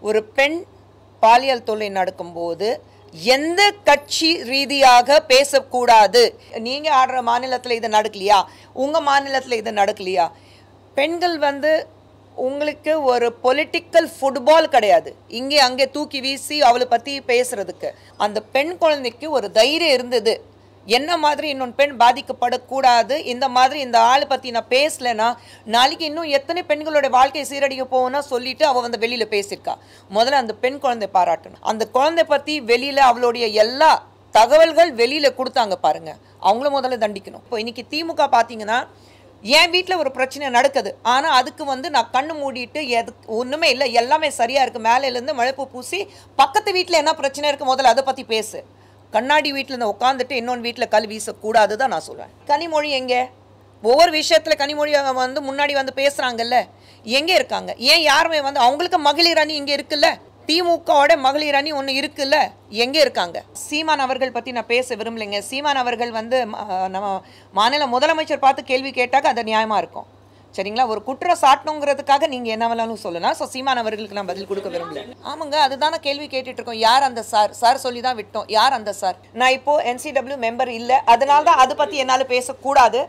ஒரு பெண் பாலியல் தொல்லை நடக்கும்போது எந்த கட்சி ரீதியாக பேசக்கூடாது. நீங்க ஆடுற மாநிலத்தில் இது நடக்கலையா, உங்க மாநிலத்தில் இது நடக்கலையா? பெண்கள் உங்களுக்கு ஒரு பொலிட்டிக்கல் ஃபுட்பால் கிடையாது. இங்கே அங்கே தூக்கி வீசி அவளை பற்றி பேசுறதுக்கு. அந்த பெண் குழந்தைக்கு ஒரு தைரியம் இருந்தது, என்ன மாதிரி இன்னொன்று பெண் பாதிக்கப்படக்கூடாது, இந்த மாதிரி இந்த ஆளை பற்றி நான் பேசலைன்னா நாளைக்கு இன்னும் எத்தனை பெண்களோட வாழ்க்கையை சீரடிக்க போகும்னா சொல்லிட்டு அவள் வெளியில் பேசியிருக்கா. முதல்ல அந்த பெண் குழந்தை பாராட்டணும். அந்த குழந்தை பற்றி வெளியில் அவளுடைய எல்லா தகவல்கள் வெளியில் கொடுத்தாங்க பாருங்க, அவங்களும் முதல்ல தண்டிக்கணும். இப்போ இன்னைக்கு திமுக பார்த்தீங்கன்னா என் வீட்டில் ஒரு பிரச்சனை நடக்குது, ஆனால் அதுக்கு நான் கண்ணு மூடிட்டு ஒன்றுமே இல்லை, எல்லாமே சரியாக இருக்குது, மேலேருந்து மழைப்பூ பூசி பக்கத்து வீட்டில் என்ன பிரச்சனை இருக்குது முதல்ல அதை பற்றி பேசு. கண்ணாடி வீட்டில் உட்காந்துட்டு இன்னொன்று வீட்டில் கல் வீசக்கூடாது தான் நான் சொல்லுவேன். கனிமொழி எங்கே? ஒவ்வொரு விஷயத்தில் கனிமொழி முன்னாடி பேசுகிறாங்கல்ல, எங்கே இருக்காங்க? ஏன் யாருமே அவங்களுக்கு மகளிர் அணி இங்கே இருக்குல்ல, திமுகவோட மகளிர் அணி ஒன்று இருக்குல்ல, எங்கே இருக்காங்க? சீமான் அவர்கள் பற்றி நான் பேச விரும்பலைங்க. சீமான் அவர்கள் நம்ம மாநில முதலமைச்சர் பார்த்து கேள்வி கேட்டாக்க அது நியாயமாக இருக்கும், சரிங்களா? ஒரு குற்றம் சாட்டணுங்கிறதுக்காக நீங்கள் என்ன வேணாலும் சொல்லலாம். ஸோ சீமான் அவர்களுக்கு நான் பதில் கொடுக்க விரும்பல. ஆமாங்க, அதுதானே கேள்வி கேட்டுட்டு இருக்கோம். யார் அந்த சார் சொல்லி தான் விட்டோம். யார் அந்த சார்? நான் இப்போ NCW மெம்பர் இல்லை, அதனால தான் அதை பற்றி என்னால் பேசக்கூடாது.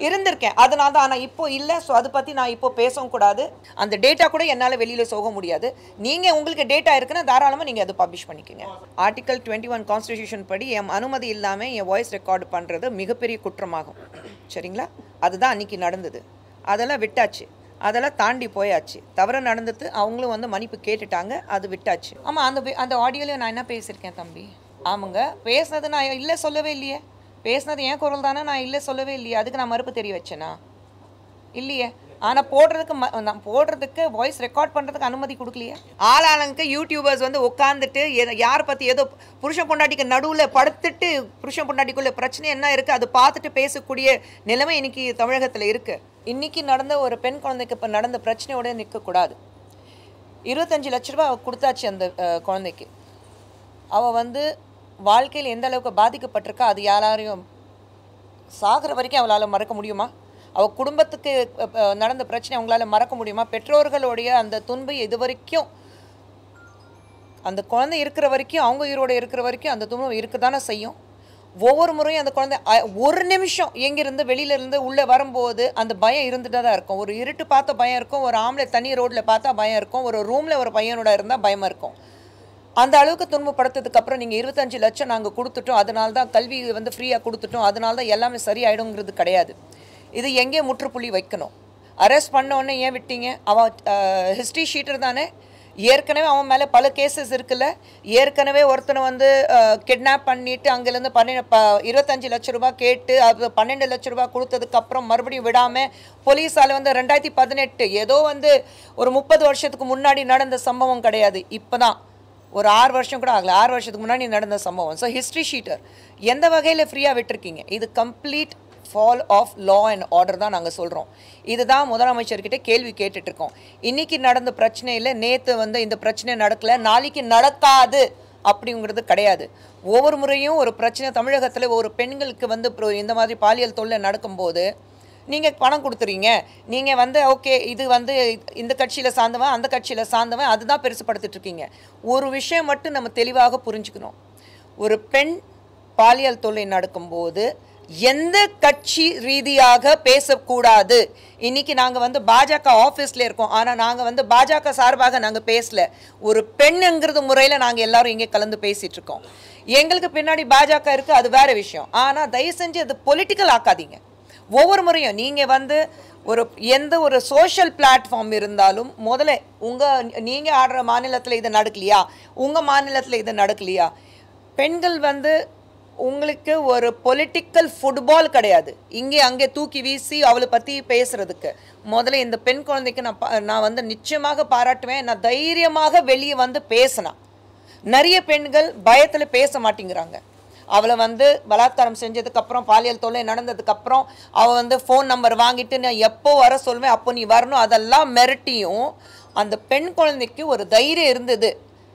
இருந்திருக்கேன் அதனால தான், ஆனால் இப்போ இல்லை. ஸோ அதை பற்றி நான் இப்போ பேசவும் கூடாது. அந்த டேட்டா கூட என்னால் வெளியில் போக முடியாது. நீங்கள் உங்களுக்கு டேட்டா இருக்குன்னா தாராளமாக நீங்கள் அதை பப்ளிஷ் பண்ணிக்கோங்க. ஆர்டிகல் 21 கான்ஸ்டிடியூஷன் படி என் அனுமதி இல்லாமல் என் வாய்ஸ் ரெக்கார்டு பண்ணுறது மிகப்பெரிய குற்றமாகும், சரிங்களா? அதுதான் அன்றைக்கி நடந்தது. அதெல்லாம் விட்டாச்சு, அதெல்லாம் தாண்டி போயாச்சு. தவறு நடந்தது, அவங்களும் மன்னிப்பு கேட்டுட்டாங்க, அது விட்டாச்சு. ஆமாம், அந்த ஆடியோலையும் நான் என்ன பேசியிருக்கேன் தம்பி? ஆமாங்க, பேசுனது நான் இல்லை சொல்லவே இல்லையே. பேசுனது என் குரல் தானே, நான் இல்லை சொல்லவே இல்லையே. அதுக்கு நான் மறுப்பு தெரிய வச்சேனா? இல்லையே. ஆனால் போடுறதுக்கு வாய்ஸ் ரெக்கார்ட் பண்ணுறதுக்கு அனுமதி கொடுக்கலையே. ஆளாளுக்கு யூடியூபர்ஸ் உட்காந்துட்டு யாரை பற்றி ஏதோ புருஷன் பொண்டாட்டிக்கு நடுவில் படுத்துட்டு புருஷன் பொண்டாட்டிக்குள்ள பிரச்சனை என்ன இருக்குது அதை பார்த்துட்டு பேசக்கூடிய நிலைமை இன்னைக்கு தமிழகத்தில் இருக்குது. இன்றைக்கி நடந்த ஒரு பெண் குழந்தைக்கு இப்போ நடந்த பிரச்சனையோட நிற்கக்கூடாது. 25 லட்ச ரூபா கொடுத்தாச்சு அந்த குழந்தைக்கு. அவள் வாழ்க்கையில் எந்த அளவுக்கு பாதிக்கப்பட்டிருக்கா அது யாரையும் சாகிற வரைக்கும் அவளால் மறக்க முடியுமா? அவள் குடும்பத்துக்கு நடந்த பிரச்சனை அவங்களால மறக்க முடியுமா? பெற்றோர்களுடைய அந்த துன்பை இது வரைக்கும், அந்த குழந்தை இருக்கிற வரைக்கும், அவங்க உயிரோடு இருக்கிற வரைக்கும் அந்த துன்பம் இருக்க தானே செய்யும். ஒவ்வொரு முறையும் அந்த குழந்தை ஒரு நிமிஷம் எங்கிருந்து வெளியிலேருந்து உள்ளே வரும்போது அந்த பயம் இருந்துட்டு தான் இருக்கும். ஒரு இருட்டு பார்த்த பயம் இருக்கும், ஒரு ஆம்பளை தனி ரோட்டில் பார்த்தா பயம் இருக்கும், ஒரு ரூமில் ஒரு பையனோட இருந்தால் பயமாக இருக்கும். அந்த அளவுக்கு துன்பப்படுத்ததுக்கு அப்புறம் நீங்கள் 25 லட்சம் நாங்கள் கொடுத்துட்டோம், அதனால தான் கல்வி ஃப்ரீயாக கொடுத்துட்டோம், அதனால தான் எல்லாமே சரியாயிடுங்கிறது கிடையாது. இது எங்கே முற்றுப்புள்ளி வைக்கணும்? அரெஸ்ட் பண்ணோன்னே ஏன் விட்டீங்க? அவன் ஹிஸ்ட்ரி ஷீட்டர் தானே, ஏற்கனவே அவன் மேலே பல கேசஸ் இருக்குல்ல. ஏற்கனவே ஒருத்தனை கிட்னாப் பண்ணிவிட்டு அங்கேருந்து 25 லட்ச ரூபா கேட்டு அது 12 லட்ச ரூபா கொடுத்ததுக்கப்புறம் மறுபடியும் விடாமல் போலீஸால் 2018 ஏதோ ஒரு 30 வருஷத்துக்கு முன்னாடி நடந்த சம்பவம் கிடையாது. இப்போ தான் ஒரு 6 வருஷம் கூட ஆகலை, 6 வருஷத்துக்கு முன்னாடி நடந்த சம்பவம். ஸோ ஹிஸ்ட்ரி ஷீட்டர் எந்த வகையில் ஃப்ரீயாக விட்டுருக்கீங்க? இது complete fall of law and order தான் நாங்கள் சொல்கிறோம். இதுதான் முதலமைச்சர்கிட்ட கேள்வி கேட்டுட்ருக்கோம். இன்றைக்கி நடந்த பிரச்சனையில் நேற்று இந்த பிரச்சனை நடக்கலை, நாளைக்கு நடக்காது அப்படிங்கிறது கிடையாது. ஒவ்வொரு முறையும் ஒரு பிரச்சனை தமிழகத்தில் ஒரு பெண்களுக்கு இந்த மாதிரி பாலியல் தொல்லை நடக்கும்போது நீங்கள் பணம் கொடுத்துறீங்க, நீங்கள் ஓகே இது இந்த கட்சியில் சார்ந்தவன் அந்த கட்சியில் சார்ந்தவன் அதுதான் பெருசுப்படுத்திட்டுருக்கீங்க. ஒரு விஷயம் மட்டும் நம்ம தெளிவாக புரிஞ்சுக்கணும். ஒரு பெண் பாலியல் தொல்லை நடக்கும்போது எந்த கட்சி ரீதியாக பேசக்கூடாது. இன்றைக்கி நாங்கள் பாஜக ஆஃபீஸில் இருக்கோம், ஆனால் நாங்கள் பாஜக சார்பாக நாங்கள் பேசல. ஒரு பெண்ணுங்கிறது முறையில் நாங்கள் எல்லாரும் இங்கே கலந்து பேசிகிட்டு இருக்கோம். எங்களுக்கு பின்னாடி பாஜக இருக்குது, அது வேறு விஷயம். ஆனால் தயவு செஞ்சு அது பொலிட்டிக்கல் ஆக்காதீங்க. ஒவ்வொரு முறையும் நீங்கள் எந்த ஒரு சோஷியல் பிளாட்ஃபார்ம் இருந்தாலும் முதல்ல நீங்கள் ஆடுற மாநிலத்தில் இது நடக்கலையா, உங்கள் மாநிலத்தில் இது நடக்கலையா? பெண்கள் உங்களுக்கு ஒரு பொலிட்டிக்கல் ஃபுட்பால் கிடையாது. இங்கே அங்கே தூக்கி வீசி அவளை பற்றி பேசுறதுக்கு. முதல்ல இந்த பெண் குழந்தைக்கு நான் நிச்சயமாக பாராட்டுவேன். நான் தைரியமாக வெளியே பேசினேன். நிறைய பெண்கள் பயத்தில் பேச மாட்டேங்கிறாங்க. அவளை பலாத்காரம் செஞ்சதுக்கப்புறம் பாலியல் தொல்லை நடந்ததுக்கப்புறம் அவள் ஃபோன் நம்பர் வாங்கிட்டு நான் எப்போ வர சொல்வேன் அப்போ நீ வரணும் அதெல்லாம் மிரட்டியும் அந்த பெண் குழந்தைக்கு ஒரு தைரியம் இருந்தது.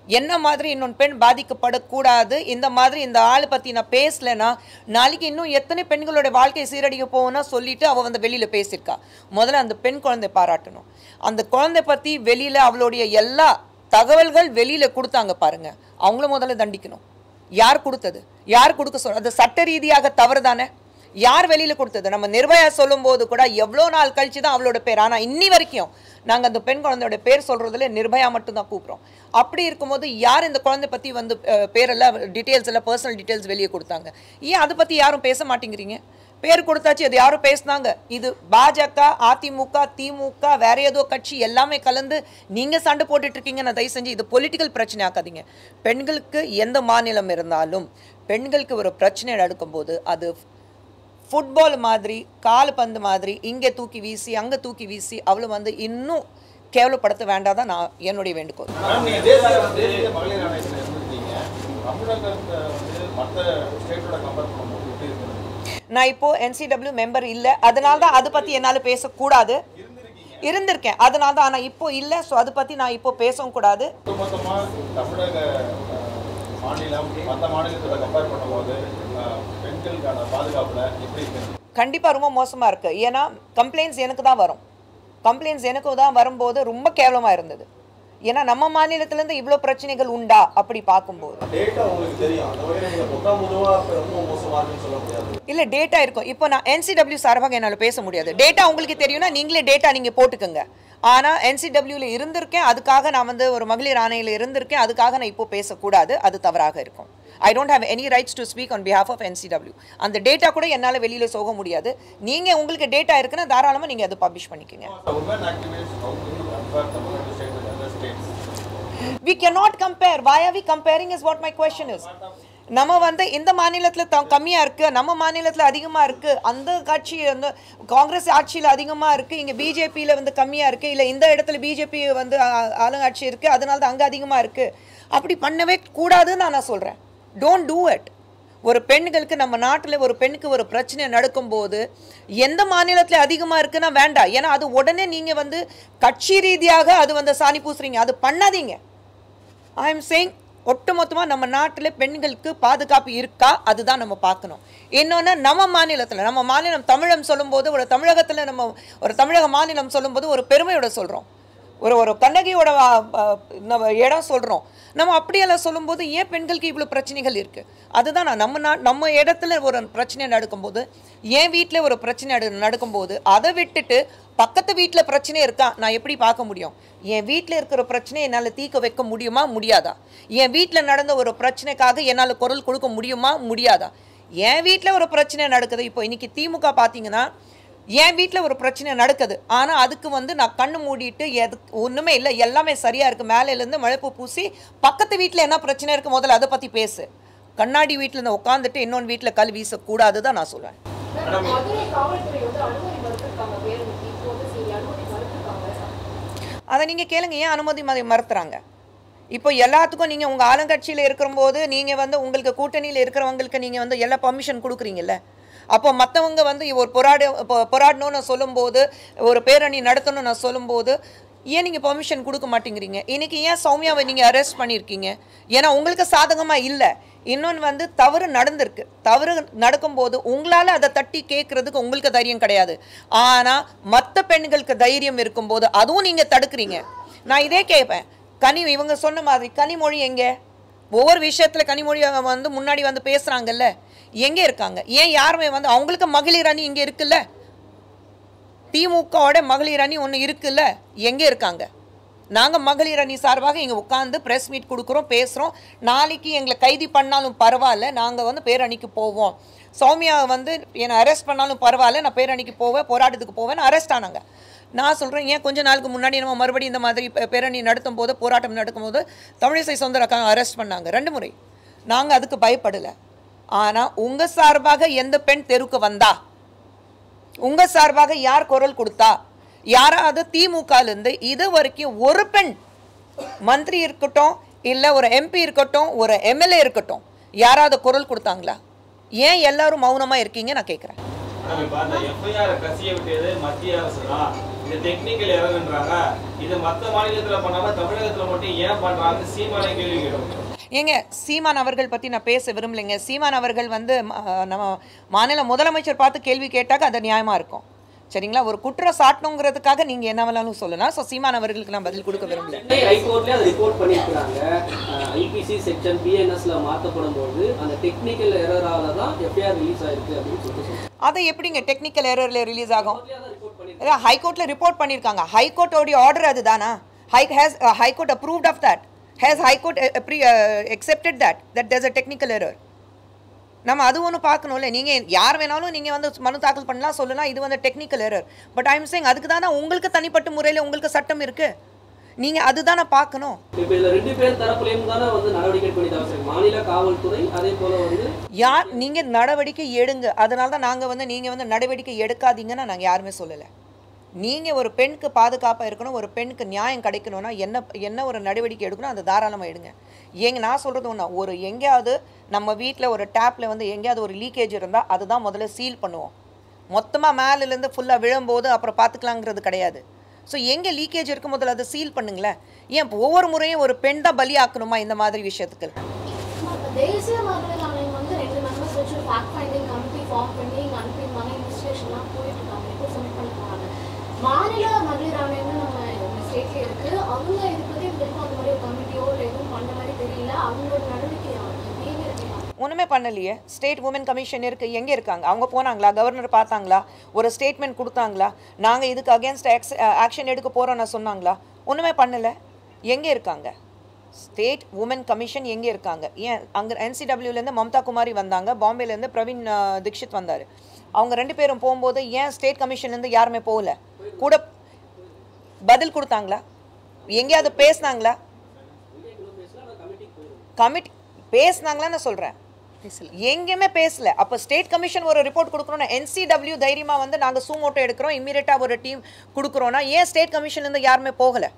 என்ன மாதிரி இன்னொன்று பெண் பாதிக்கப்படக்கூடாது, இந்த மாதிரி இந்த ஆளை பற்றி நான் பேசலைன்னா நாளைக்கு இன்னும் எத்தனை பெண்களோட வாழ்க்கையை சீரடிக்க போகும்னா சொல்லிட்டு அவள் வெளியில் பேசியிருக்கா. முதல்ல அந்த பெண் குழந்தை பாராட்டணும். அந்த குழந்தை பற்றி வெளியில் அவளுடைய எல்லா தகவல்கள் வெளியில கொடுத்தாங்க பாருங்க, அவங்கள முதல்ல தண்டிக்கணும். யார் கொடுத்தது? யார் கொடுக்க சொல்ற? அது சட்ட ரீதியாக தவறு தானே. யார் வெளியில கொடுத்தது? நம்ம நிர்பயா சொல்லும் போது கூட எவ்வளோ நாள் கழிச்சு தான் அவளோட பேர். ஆனால் இன்னி வரைக்கும் நாங்கள் அந்த பெண் குழந்தையோட பேர் சொல்றதுல நிர்பயா மட்டும் தான் கூப்பிட்றோம். அப்படி இருக்கும்போது யார் இந்த குழந்தை பற்றி வந்து பேரெல்லாம் டீட்டெயில்ஸ் எல்லாம் பர்சனல் டீட்டெயில்ஸ் வெளியே கொடுத்தாங்க? ஏன் அதை பற்றி யாரும் பேச மாட்டேங்கிறீங்க? பேர் கொடுத்தாச்சு, அது யாரும் பேசினாங்க. இது பாஜக, அதிமுக, திமுக, வேற ஏதோ கட்சி எல்லாமே கலந்து நீங்க சண்டை போட்டுட்டு இருக்கீங்க. நான் தயவு செஞ்சு இது பொலிட்டிக்கல் பிரச்சனை ஆக்காதீங்க. பெண்களுக்கு எந்த மாநிலம் இருந்தாலும் பெண்களுக்கு ஒரு பிரச்சனை நடக்கும்போது அது ஃபுட்பால் மாதிரி, கால்பந்து மாதிரி இங்கே தூக்கி வீசி அங்கே தூக்கி வீசி அவளை வந்து இன்னும் கேவலப்படுத்த வேண்டாதான் நான் என்னுடைய வேண்டுகோள். நான் இப்போ NCW மெம்பர் இல்லை, அதனால தான் அதை பற்றி என்னால் பேசக்கூடாது. இருந்திருக்கேன், அதனால தான். ஆனால் இப்போ இல்லை, ஸோ அதை பற்றி நான் இப்போ பேசவும் கூடாது. கண்டிப்பாக ரொம்ப மோசமாக இருக்குது. ஏன்னா கம்ப்ளைண்ட்ஸ் எனக்கு தான் வரும். கம்ப்ளைண்ட்ஸ் எனக்கு தான் வரும்போது ரொம்ப கேவலமாக இருந்தது. ஏன்னா நம்ம மாநிலத்திலேருந்து இவ்வளோ பிரச்சனைகள் உண்டா அப்படி பார்க்கும்போது இல்லை டேட்டா இருக்கும். இப்போ நான் NCW சார்பாக என்னால் பேச முடியாது. டேட்டா உங்களுக்கு தெரியும்னா நீங்களே டேட்டா நீங்கள் போட்டுக்கோங்க. ஆனால் NCWல இருந்திருக்கேன், அதுக்காக நான் வந்து ஒரு மகளிர் ஆணையில் இருந்திருக்கேன், அதுக்காக நான் இப்போ பேசக்கூடாது, அது தவறாக இருக்கும். I don't have any rights to speak on behalf of NCW. அந்த டேட்டா கூட என்னால் வெளியில் போக முடியாது. நீங்கள் உங்களுக்கு டேட்டா இருக்குன்னா தாராளமாக நீங்கள் அதை பப்ளிஷ் பண்ணிக்கோங்க. We cannot compare. Why are we comparing is what my question is. நம்ம வந்து இந்த மாநிலத்தில் கம்மியாக இருக்குது, நம்ம மாநிலத்தில் அதிகமாக இருக்குது, அந்த கட்சி வந்து காங்கிரஸ் ஆட்சியில் அதிகமாக இருக்குது, இங்கே பிஜேபியில் வந்து கம்மியாக இருக்குது, இல்லை இந்த இடத்துல பிஜேபி வந்து ஆளுங்கட்சி இருக்குது, அதனால தான் அங்கே அதிகமாக இருக்குது. அப்படி பண்ணவே கூடாதுன்னு நான் சொல்கிறேன். Don't do it. ஒரு பெண்களுக்கு நம்ம நாட்டில் ஒரு பெண்ணுக்கு ஒரு பிரச்சனை நடக்கும்போது எந்த மாநிலத்தில் அதிகமாக இருக்குன்னா வேண்டாம். ஏன்னா அது உடனே நீங்கள் வந்து கட்சி ரீதியாக அது வந்து சாணி பூசுறீங்க. அது பண்ணாதீங்க. ஐ எம் சேயிங் ஒட்டுமொத்தமாக நம்ம நாட்டில் பெண்களுக்கு பாதுகாப்பு இருக்கா, அதுதான் நம்ம பார்க்கணும். இன்னொன்று நம்ம மாநிலத்தில், நம்ம மாநிலம் தமிழம் சொல்லும்போது ஒரு தமிழகத்தில் நம்ம ஒரு தமிழக மாநிலம் சொல்லும்போது ஒரு பெருமையோட சொல்கிறோம். ஒரு கண்ணகியோட நம்ம இடம் சொல்கிறோம். நம்ம அப்படியெல்லாம் சொல்லும்போது ஏன் பெண்களுக்கு இவ்வளோ பிரச்சனைகள் இருக்குது? அதுதான் நான் நம்ம இடத்துல ஒரு பிரச்சனை நடக்கும்போது, என் வீட்டில் ஒரு பிரச்சனை நடக்கும்போது அதை விட்டுட்டு பக்கத்து வீட்டில் பிரச்சனை இருக்கா நான் எப்படி பார்க்க முடியும்? என் வீட்டில் இருக்கிற பிரச்சனையை என்னால் தீர்க்க வைக்க முடியுமா, முடியாதா? என் வீட்டில் நடந்த ஒரு பிரச்சனைக்காக என்னால் குரல் கொடுக்க முடியுமா, முடியாதா? என் வீட்டில் ஒரு பிரச்சனை நடக்குது. இப்போ இன்னைக்கு திமுக பார்த்தீங்கன்னா என் வீட்டில் ஒரு பிரச்சனை நடக்குது, ஆனால் அதுக்கு வந்து நான் கண்ணு மூடிட்டு ஒன்றுமே இல்லை, எல்லாமே சரியாக இருக்குது, மேலேருந்து மழைப்பு பூசி பக்கத்து வீட்டில் என்ன பிரச்சனை இருக்குது முதல்ல அதை பற்றி பேசு. கண்ணாடி வீட்டில் உட்காந்துட்டு இன்னொன்று வீட்டில் கல் வீசக்கூடாது தான் நான் சொல்லுவேன். அதை நீங்கள் கேளுங்க, ஏன் அனுமதி மறுத்துறாங்க? இப்போ எல்லாத்துக்கும் நீங்கள் உங்கள் ஆளுங்கட்சியில் இருக்கிறபோது நீங்கள் வந்து உங்களுக்கு கூட்டணியில் இருக்கிறவங்களுக்கு நீங்கள் வந்து எல்லா பர்மிஷன் கொடுக்குறீங்கல்ல. அப்போ மற்றவங்க வந்து ஒரு போராடணும்னு சொல்லும்போது, ஒரு பேரணி நடத்தணும்னு நான் சொல்லும்போது ஏன் நீங்கள் பர்மிஷன் கொடுக்க மாட்டேங்கிறீங்க? இன்றைக்கி ஏன் சௌமியாவை நீங்கள் அரெஸ்ட் பண்ணியிருக்கீங்க? ஏன்னா உங்களுக்கு சாதகமாக இல்லை. இன்னொன்று வந்து தவறு நடந்திருக்கு. தவறு நடக்கும்போது உங்களால் அதை தட்டி கேட்குறதுக்கு உங்களுக்கு தைரியம் கிடையாது. ஆனால் மற்ற பெண்களுக்கு தைரியம் இருக்கும்போது அதுவும் நீங்கள் தடுக்கிறீங்க. நான் இதே கேட்பேன், இவங்க சொன்ன மாதிரி கனிமொழி எங்கே? ஒவ்வொரு விஷயத்தில் கனிமொழி வந்து முன்னாடி வந்து பேசுகிறாங்கல்ல, எங்கே இருக்காங்க? ஏன் யாருமே வந்து அவங்களுக்கு மகளிர் அணி இங்கே இருக்குல்ல, திமுகவோட மகளிர் அணி ஒன்று இருக்குல்ல, எங்கே இருக்காங்க? நாங்கள் மகளிர் அணி சார்பாக இங்கே உட்காந்து ப்ரெஸ் மீட் கொடுக்குறோம், பேசுகிறோம். நாளைக்கு எங்களை கைது பண்ணாலும் பரவாயில்ல, நாங்கள் வந்து பேரணிக்கு போவோம். சௌமியா வந்து என்னை அரெஸ்ட் பண்ணாலும் பரவாயில்ல, நான் பேரணிக்கு போவேன், போராட்டத்துக்கு போவேன். அரெஸ்ட் ஆனாங்க. நான் சொல்கிறேன், ஏன் கொஞ்ச நாளுக்கு முன்னாடி நம்ம மறுபடியும் இந்த மாதிரி பேரணி நடத்தும் போது, போராட்டம் நடக்கும்போது தமிழிசை சௌந்தரராஜன் அரெஸ்ட் பண்ணாங்க 2 முறை. நாங்கள் அதுக்கு பயப்படலை. ஆனால் உங்கள் சார்பாக எந்த பெண் தெருவுக்கு வந்தா? உங்கள் சார்பாக யார் குரல் கொடுத்தா? யாராவது திமுகலேருந்து இது வரைக்கும் ஒரு பெண் மந்திரி இருக்கட்டும், இல்லை ஒரு MP இருக்கட்டும், ஒரு MLA இருக்கட்டும், யாராவது குரல் கொடுத்தாங்களா? ஏன் எல்லாரும் மௌனமாக இருக்கீங்க நான் கேட்குறேன். ஏங்க சீமான் அவர்கள் பற்றி நான் பேச விரும்பலைங்க. சீமான் அவர்கள் வந்து நம்ம மாநில முதலமைச்சர் பார்த்து கேள்வி கேட்டாக்க அது நியாயமாக இருக்கும். சரிங்களா? ஒரு குற்றம் சாட்டணுங்கிறதுக்காக நீங்க என்ன வேணாலும் சொல்லலாம். ஸோ சீமான் அவர்களுக்கு நான் பதில் கொடுக்க விரும்பல. ஹைகோர்ட்ல அதை ரிப்போர்ட் பண்ணியிருக்காங்க. ஐபிசி செக்ஷன் பிஎன்எஸ்ல மாற்றப்படும் போது அந்த டெக்னிக்கல் எரரால தான் எஃப்ஐஆர் ரிலீஸ் ஆயிருக்கு அப்படின்னு சொல்லிட்டு அதை எப்படிங்க டெக்னிக்கல் எரர்ல ரிலீஸ் ஆகும்? ஹைகோர்ட்ல ரிப்போர்ட் பண்ணியிருக்காங்க. ஹைகோர்ட்டோடைய ஆர்டர் அதுதானா? High court approved of that. Has high court accepted that there's a technical error? நம்ம அது ஒன்று பார்க்கணும்ல. நீங்கள் யார் வேணாலும் நீங்கள் வந்து மனு தாக்கல் பண்ணலாம், சொல்லலாம், இது வந்து technical error. But I'm saying அதுக்கு தானே உங்களுக்கு தனிப்பட்ட முறையில் உங்களுக்கு சட்டம் இருக்குது. நீங்கள் அதுதானே பார்க்கணும். இப்போ இதில் 2 பேர் தரப்புலையும் தானே வந்து நடவடிக்கை எடுக்க மாநில காவல்துறை அதே போல் வந்து யார் நீங்கள் நடவடிக்கை எடுங்க. அதனால தான் நாங்கள் வந்து நீங்கள் வந்து நடவடிக்கை எடுக்காதீங்கன்னு நாங்கள் யாருமே சொல்லலை. நீங்கள் ஒரு பெண்ணுக்கு பாதுகாப்பாக இருக்கணும், ஒரு பெண்ணுக்கு நியாயம் கிடைக்கணும்னா என்ன ஒரு நடவடிக்கை எடுக்கணும், அதை தாராளமாக எடுங்க. நான் சொல்கிறது ஒன்றா, ஒரு எங்கேயாவது நம்ம வீட்டில் ஒரு டேப்பில் வந்து எங்கேயாவது ஒரு லீக்கேஜ் இருந்தால் அதுதான் முதல்ல சீல் பண்ணுவோம். மொத்தமாக மேலேருந்து ஃபுல்லாக விழும்போது அப்புறம் பார்த்துக்கலாங்கிறது கிடையாது. ஸோ எங்கே லீக்கேஜ் இருக்கும் முதல்ல அதை சீல் பண்ணுங்களேன். ஏன் ஒவ்வொரு முறையும் ஒரு பெண் தான் பலியாக்கணுமா இந்த மாதிரி விஷயத்துக்கு? தேசிய மகளிர் ஆணையம் வந்து 2 மெம்பர்ஸ் வச்சு ஃபேக்ட் ஃபைண்டிங் கமிட்டி ஃபார்ம் பண்ணி இங்கே அனுப்பியிருந்தாங்க. இன்வெஸ்டிகேஷன்லாம் போயிட்டு இருக்காங்க. ரிப்போர்ட் சப்மிட் பண்ணி போனாங்க. மாநில மகளிர் ஆணையம்னு நம்ம ஸ்டேட்லேயே இருக்குது. அவங்க இருக்கிறதே வரைக்கும் அந்த மாதிரி ஒரு கமிட்டியோ இல்லை எதுவும் பண்ண மாதிரி தெரியல. அவங்களோட நடவடிக்கை ஒன்றுமே பண்ணலையே. ஸ்டேட் உமன் கமிஷன் இருக்குது, எங்கே இருக்காங்க? அவங்க போனாங்களா? கவர்னர் பார்த்தாங்களா? ஒரு ஸ்டேட்மெண்ட் கொடுத்தாங்களா? நாங்கள் இதுக்கு அகேன்ஸ்ட் ஆக்ஷன் எடுக்க போகிறோன்னு சொன்னாங்களா? ஒன்றுமே பண்ணலை. எங்கே இருக்காங்க ஸ்டேட் உமன் கமிஷன்? எங்கே இருக்காங்க? ஏன் அங்கே NCWலேருந்து மம்தா குமாரி வந்தாங்க, பாம்பேலேருந்து பிரவீன் தீக்ஷித் வந்தார். அவங்க 2 பேரும் போகும்போது ஏன் ஸ்டேட் கமிஷன்லேருந்து யாருமே போகல? கூட பதில் கொடுத்தாங்களா? எங்கேயாவது பேசினாங்களா? கமிட்டி பேசினாங்களான்னு சொல்கிறேன். எங்கேயுமே பேசல. அப்போ ஸ்டேட் கமிஷன் ஒரு ரிப்போர்ட் கொடுக்குறோன்னா NCW தைரியமாக வந்து நாங்கள் சூமோட்டோ எடுக்கிறோம், இம்மீடியட்டாக ஒரு டீம் கொடுக்குறோன்னா ஏன் ஸ்டேட் கமிஷன்லேருந்து யாருமே போகலை?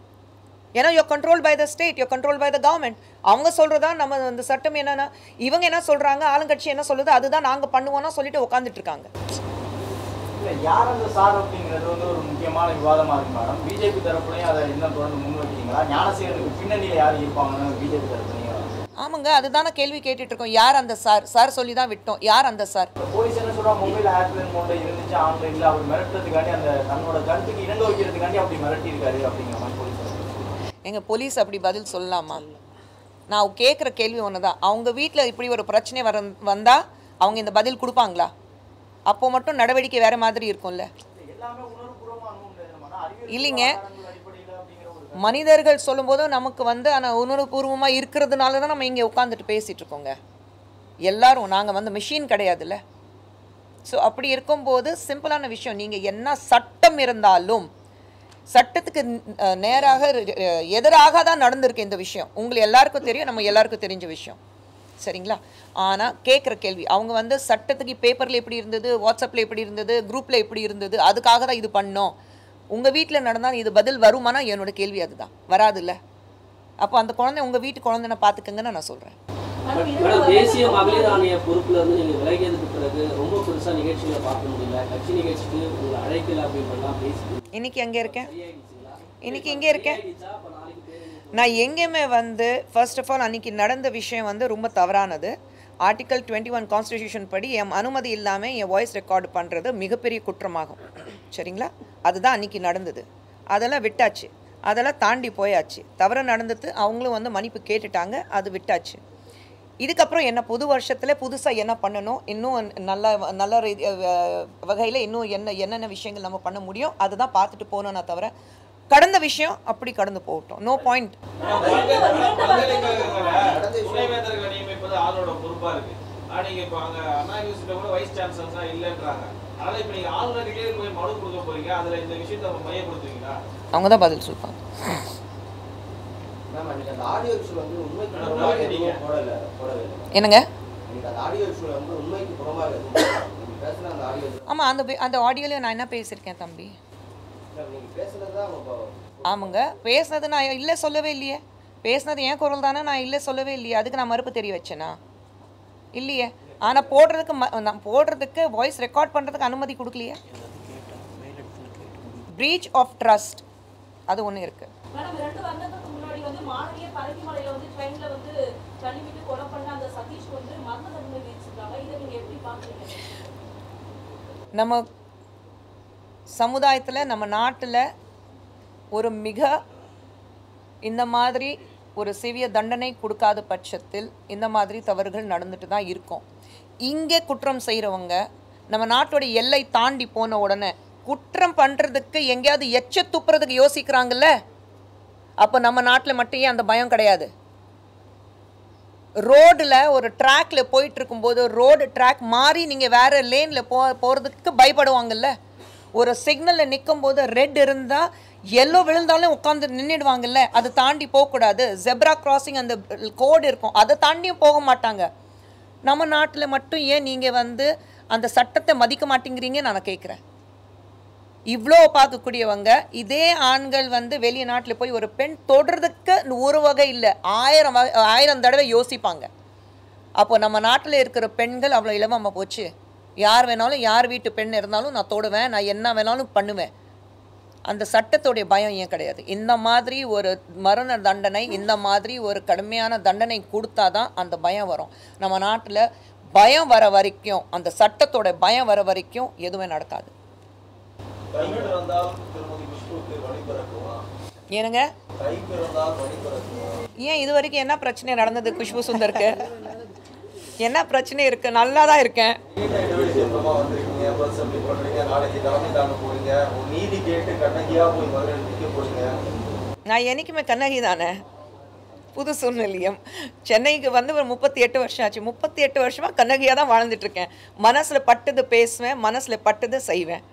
ஏன்னா you control by the state, you control by the government. அவங்க சொல்கிறதா நம்ம அந்த சட்டம் என்னென்னா, இவங்க என்ன சொல்கிறாங்க, ஆளுங்கட்சி என்ன சொல்லுது, அதுதான் நாங்கள் பண்ணுவோம்னா சொல்லிட்டு உட்காந்துட்டு இருக்காங்க. யார் அந்த சார் அப்படிங்கிறது வந்து ஒரு முக்கியமான விவாதமாக இருக்கு மேடம். பிஜேபி தரப்புலையும் அதை இன்னும் தொடர்ந்து முன்வைக்கிறீங்களா? ஞானசேகருக்கு பின்னணியில் யார் இருப்பாங்கன்னு பிஜேபி தரப்புலையும்? ஆமாங்க, அதுதானே கேள்வி கேட்டுட்டு இருக்கோம். யார் அந்த சார்? சார் சொல்லி தான் விட்டோம். யார் அந்த சார்? போலீஸ் என்ன சொல்றாங்க, மொபைல் ஏர்பிளேன் மோட்ல இருந்துச்சு, ஆன்லைன்ல அவர் மிரட்டுறதுக்காண்டி அந்த தன்னோட கருத்துக்கு இணங்க வைக்கிறதுக்காண்டி அப்படி மிரட்டி இருக்காரு அப்படிங்கிற மாதிரி போலீஸ். எங்க போலீஸ் அப்படி பதில் சொல்லலாமா? நான் கேட்குற கேள்வி ஒன்று தான். அவங்க வீட்டில் இப்படி ஒரு பிரச்சனை வந்தால் அவங்க இந்த பதில் கொடுப்பாங்களா? அப்போ மட்டும் நடவடிக்கை வேற மாதிரி இருக்கும்ல. இல்லைங்க, மனிதர்கள் சொல்லும்போது நமக்கு வந்து ஆனால் உணர்வுபூர்வமாக இருக்கிறதுனால தான் நம்ம இங்கே உட்காந்துட்டு பேசிகிட்டு இருக்கோங்க. எல்லாரும் நாங்கள் வந்து மிஷின் கிடையாதுல்ல. ஸோ அப்படி இருக்கும்போது சிம்பிளான விஷயம், நீங்கள் என்ன சட்டம் இருந்தாலும் சட்டத்துக்கு நேராக எதிராக தான் நடந்திருக்கு இந்த விஷயம். உங்களுக்கு எல்லாருக்கும் தெரியும், நம்ம எல்லாருக்கும் தெரிஞ்ச விஷயம், சரிங்களா? ஆனால் கேட்குற கேள்வி, அவங்க வந்து சட்டத்துக்கு பேப்பரில் எப்படி இருந்தது, வாட்ஸ்அப்பில் எப்படி இருந்தது, குரூப்பில் எப்படி இருந்தது, அதுக்காக தான் இது பண்ணோம். உங்கள் வீட்டில் நடந்தால் இது பதில் வருமானா? என்னோட கேள்வி அதுதான். வராது இல்லை. அப்போ அந்த குழந்தை உங்கள் வீட்டு குழந்தைன பார்த்துக்கங்கன்னு நான் சொல்கிறேன். தேசிய மகளிர் ஆணைய பொறுப்புல இருந்து நீங்கள் விலகியதுக்கு பிறகு ரொம்ப பெருசாக நிகழ்ச்சிகளை பார்க்க முடியல. கட்சி நிகழ்ச்சிக்கு உங்களை அழைக்கல அப்படின்றலாம் பேசி இன்னைக்கு எங்கே இருக்கேன்? இன்னைக்கு இங்கே இருக்கேன். நான் எங்கேயுமே வந்து ஃபர்ஸ்ட் ஆஃப் ஆல் அன்றைக்கி நடந்த விஷயம் வந்து ரொம்ப தவறானது. ஆர்டிக்கல் 21 கான்ஸ்டிடியூஷன் படி என் அனுமதி இல்லாமல் என் வாய்ஸ் ரெக்கார்டு பண்ணுறது மிகப்பெரிய குற்றமாகும், சரிங்களா? அதுதான் அன்றைக்கி நடந்தது. அதெல்லாம் விட்டாச்சு, அதெல்லாம் தாண்டி போயாச்சு. தவறு நடந்தது, அவங்களும் வந்து மன்னிப்பு கேட்டுட்டாங்க, அது விட்டாச்சு. இதுக்கப்புறம் என்ன புது வருஷத்தில் புதுசாக என்ன பண்ணணும், இன்னும் நல்ல வகையில் இன்னும் என்னென்ன விஷயங்கள் நம்ம பண்ண முடியும் அதுதான் பார்த்துட்டு போகணும்னா தவிர கடந்த விஷயம் அப்படி கடந்து போகட்டும். No point. அவங்க தான் பதில் சொல்லுவாங்க. என்னங்க? ஆமாம், அந்த ஆடியோலையும் நான் என்ன பேசியிருக்கேன் தம்பி? ஆமாங்க, பேசுனது நான் இல்லை சொல்லவே இல்லையே. பேசுனது ஏன் குரல் தானே, நான் இல்லை சொல்லவே இல்லையே. அதுக்கு நான் மறுப்பு தெரிய வச்சேனா? இல்லையே. ஆனால் நான் போடுறதுக்கு வாய்ஸ் ரெக்கார்ட் பண்ணுறதுக்கு அனுமதி கொடுக்கலையே. பிரீச் ஆஃப் ட்ரஸ்ட் அது ஒன்று இருக்குது. நம்ம சமுதாயத்தில் நம்ம நாட்டில் ஒரு மிக இந்த மாதிரி ஒரு சிவிய தண்டனை கொடுக்காத பட்சத்தில் இந்த மாதிரி தவறுகள் நடந்துட்டு தான் இருக்கும். இங்கே குற்றம் செய்கிறவங்க நம்ம நாட்டோட எல்லை தாண்டி போன உடனே குற்றம் பண்ணுறதுக்கு எங்கேயாவது எச்ச துப்புறதுக்கு யோசிக்கிறாங்கல்ல, அப்போ நம்ம நாட்டில் மட்டும் ஏன் அந்த பயம் கிடையாது? ரோடில் ஒரு ட்ராக்ல போயிட்டு இருக்கும்போது ரோடு ட்ராக் மாறி நீங்கள் வேறு லேனில் போகிறதுக்கு பயப்படுவாங்கல்ல. ஒரு சிக்னலில் நிற்கும் போது ரெட் இருந்தால் எல்லோ விழுந்தாலும் உட்காந்து நின்றுடுவாங்கல்ல. அது தாண்டி போகக்கூடாது. ஜெப்ரா கிராசிங் அந்த கோடு இருக்கும், அதை தாண்டியும் போக மாட்டாங்க. நம்ம நாட்டில் மட்டும் ஏன் நீங்கள் அந்த சட்டத்தை மதிக்க மாட்டேங்கிறீங்கன்னு நான் கேட்குறேன். இவ்வளோ பார்க்கக்கூடியவங்க இதே ஆண்கள் வெளிநாட்டில் போய் ஒரு பெண் தொடுறதுக்கு ஒரு வகை இல்லை, 1000 தடவை யோசிப்பாங்க. அப்போ நம்ம நாட்டில் இருக்கிற பெண்கள் அவ்வளோ இலவமாக போச்சு. யார் வேணாலும், யார் வீட்டு பெண் இருந்தாலும் நான் தொடுவேன், நான் என்ன வேணாலும் பண்ணுவேன். அந்த சட்டத்தோடைய பயம் ஏன் கிடையாது? இந்த மாதிரி ஒரு மரண தண்டனை, இந்த மாதிரி ஒரு கடுமையான தண்டனை கொடுத்தா தான் அந்த பயம் வரும். நம்ம நாட்டில் பயம் வர வரைக்கும், அந்த சட்டத்தோட பயம் வர வரைக்கும் எதுவுமே நடக்காது. ஏனுங்க, ஏன் இது வரைக்கும் என்ன பிரச்சனை நடந்தது? குஷ்பு சுந்தருக்கு என்ன பிரச்சனை இருக்கு? நல்லா தான் இருக்கேன். நான் என்னைக்குமே கண்ணகி தானே. புது சூழ்நிலையம் சென்னைக்கு ஒரு 38 வருஷம் ஆச்சு. 38 வருஷமாக கண்ணகியாக தான் வாழ்ந்துட்டு இருக்கேன். மனசில் பட்டது பேசுவேன், மனசில் பட்டது செய்வேன்.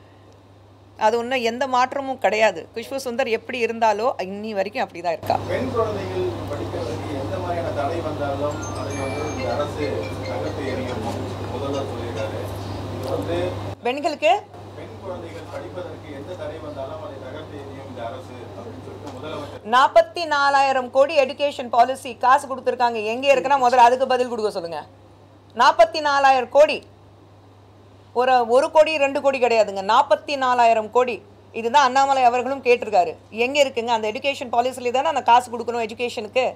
அது ஒன்றும் எந்த மாற்றமும் கிடையாது. குஷ்பு சுந்தர் எப்படி இருந்தாலோ இன்னி வரைக்கும் அப்படி தான் இருக்கா. பெண் குழந்தைகள் படிக்கிறதுக்கு எந்த மாதிரியான தடை வந்தாலும் அதை அரசு தகர்த்து எறியும் முதல்வர் சொல்லியிருக்காரு. இது பெண்களுக்கு பெண் குழந்தைகள் படிப்பதற்கு எந்த தடை வந்தாலும் அதை தகர்த்து எறியும் இந்த அரசு அப்படின்னு சொல்லிட்டு முதலமைச்சர் 44,000 கோடி எடுகேஷன் பாலிசி காசு கொடுத்துருக்காங்க. எங்கே இருக்குன்னா முதல்ல அதுக்கு பதில் கொடுக்க சொல்லுங்க. 44,000 கோடி, ஒரு கோடி 2 கோடி கிடையாதுங்க, 44,000 கோடி. இதுதான் அண்ணாமலை அவர்களும் கேட்டிருக்காரு. எங்கே இருக்குங்க அந்த எடுகேஷன் பாலிசியில் தானே நான் காசு கொடுக்கணும் எஜுகேஷனுக்கு.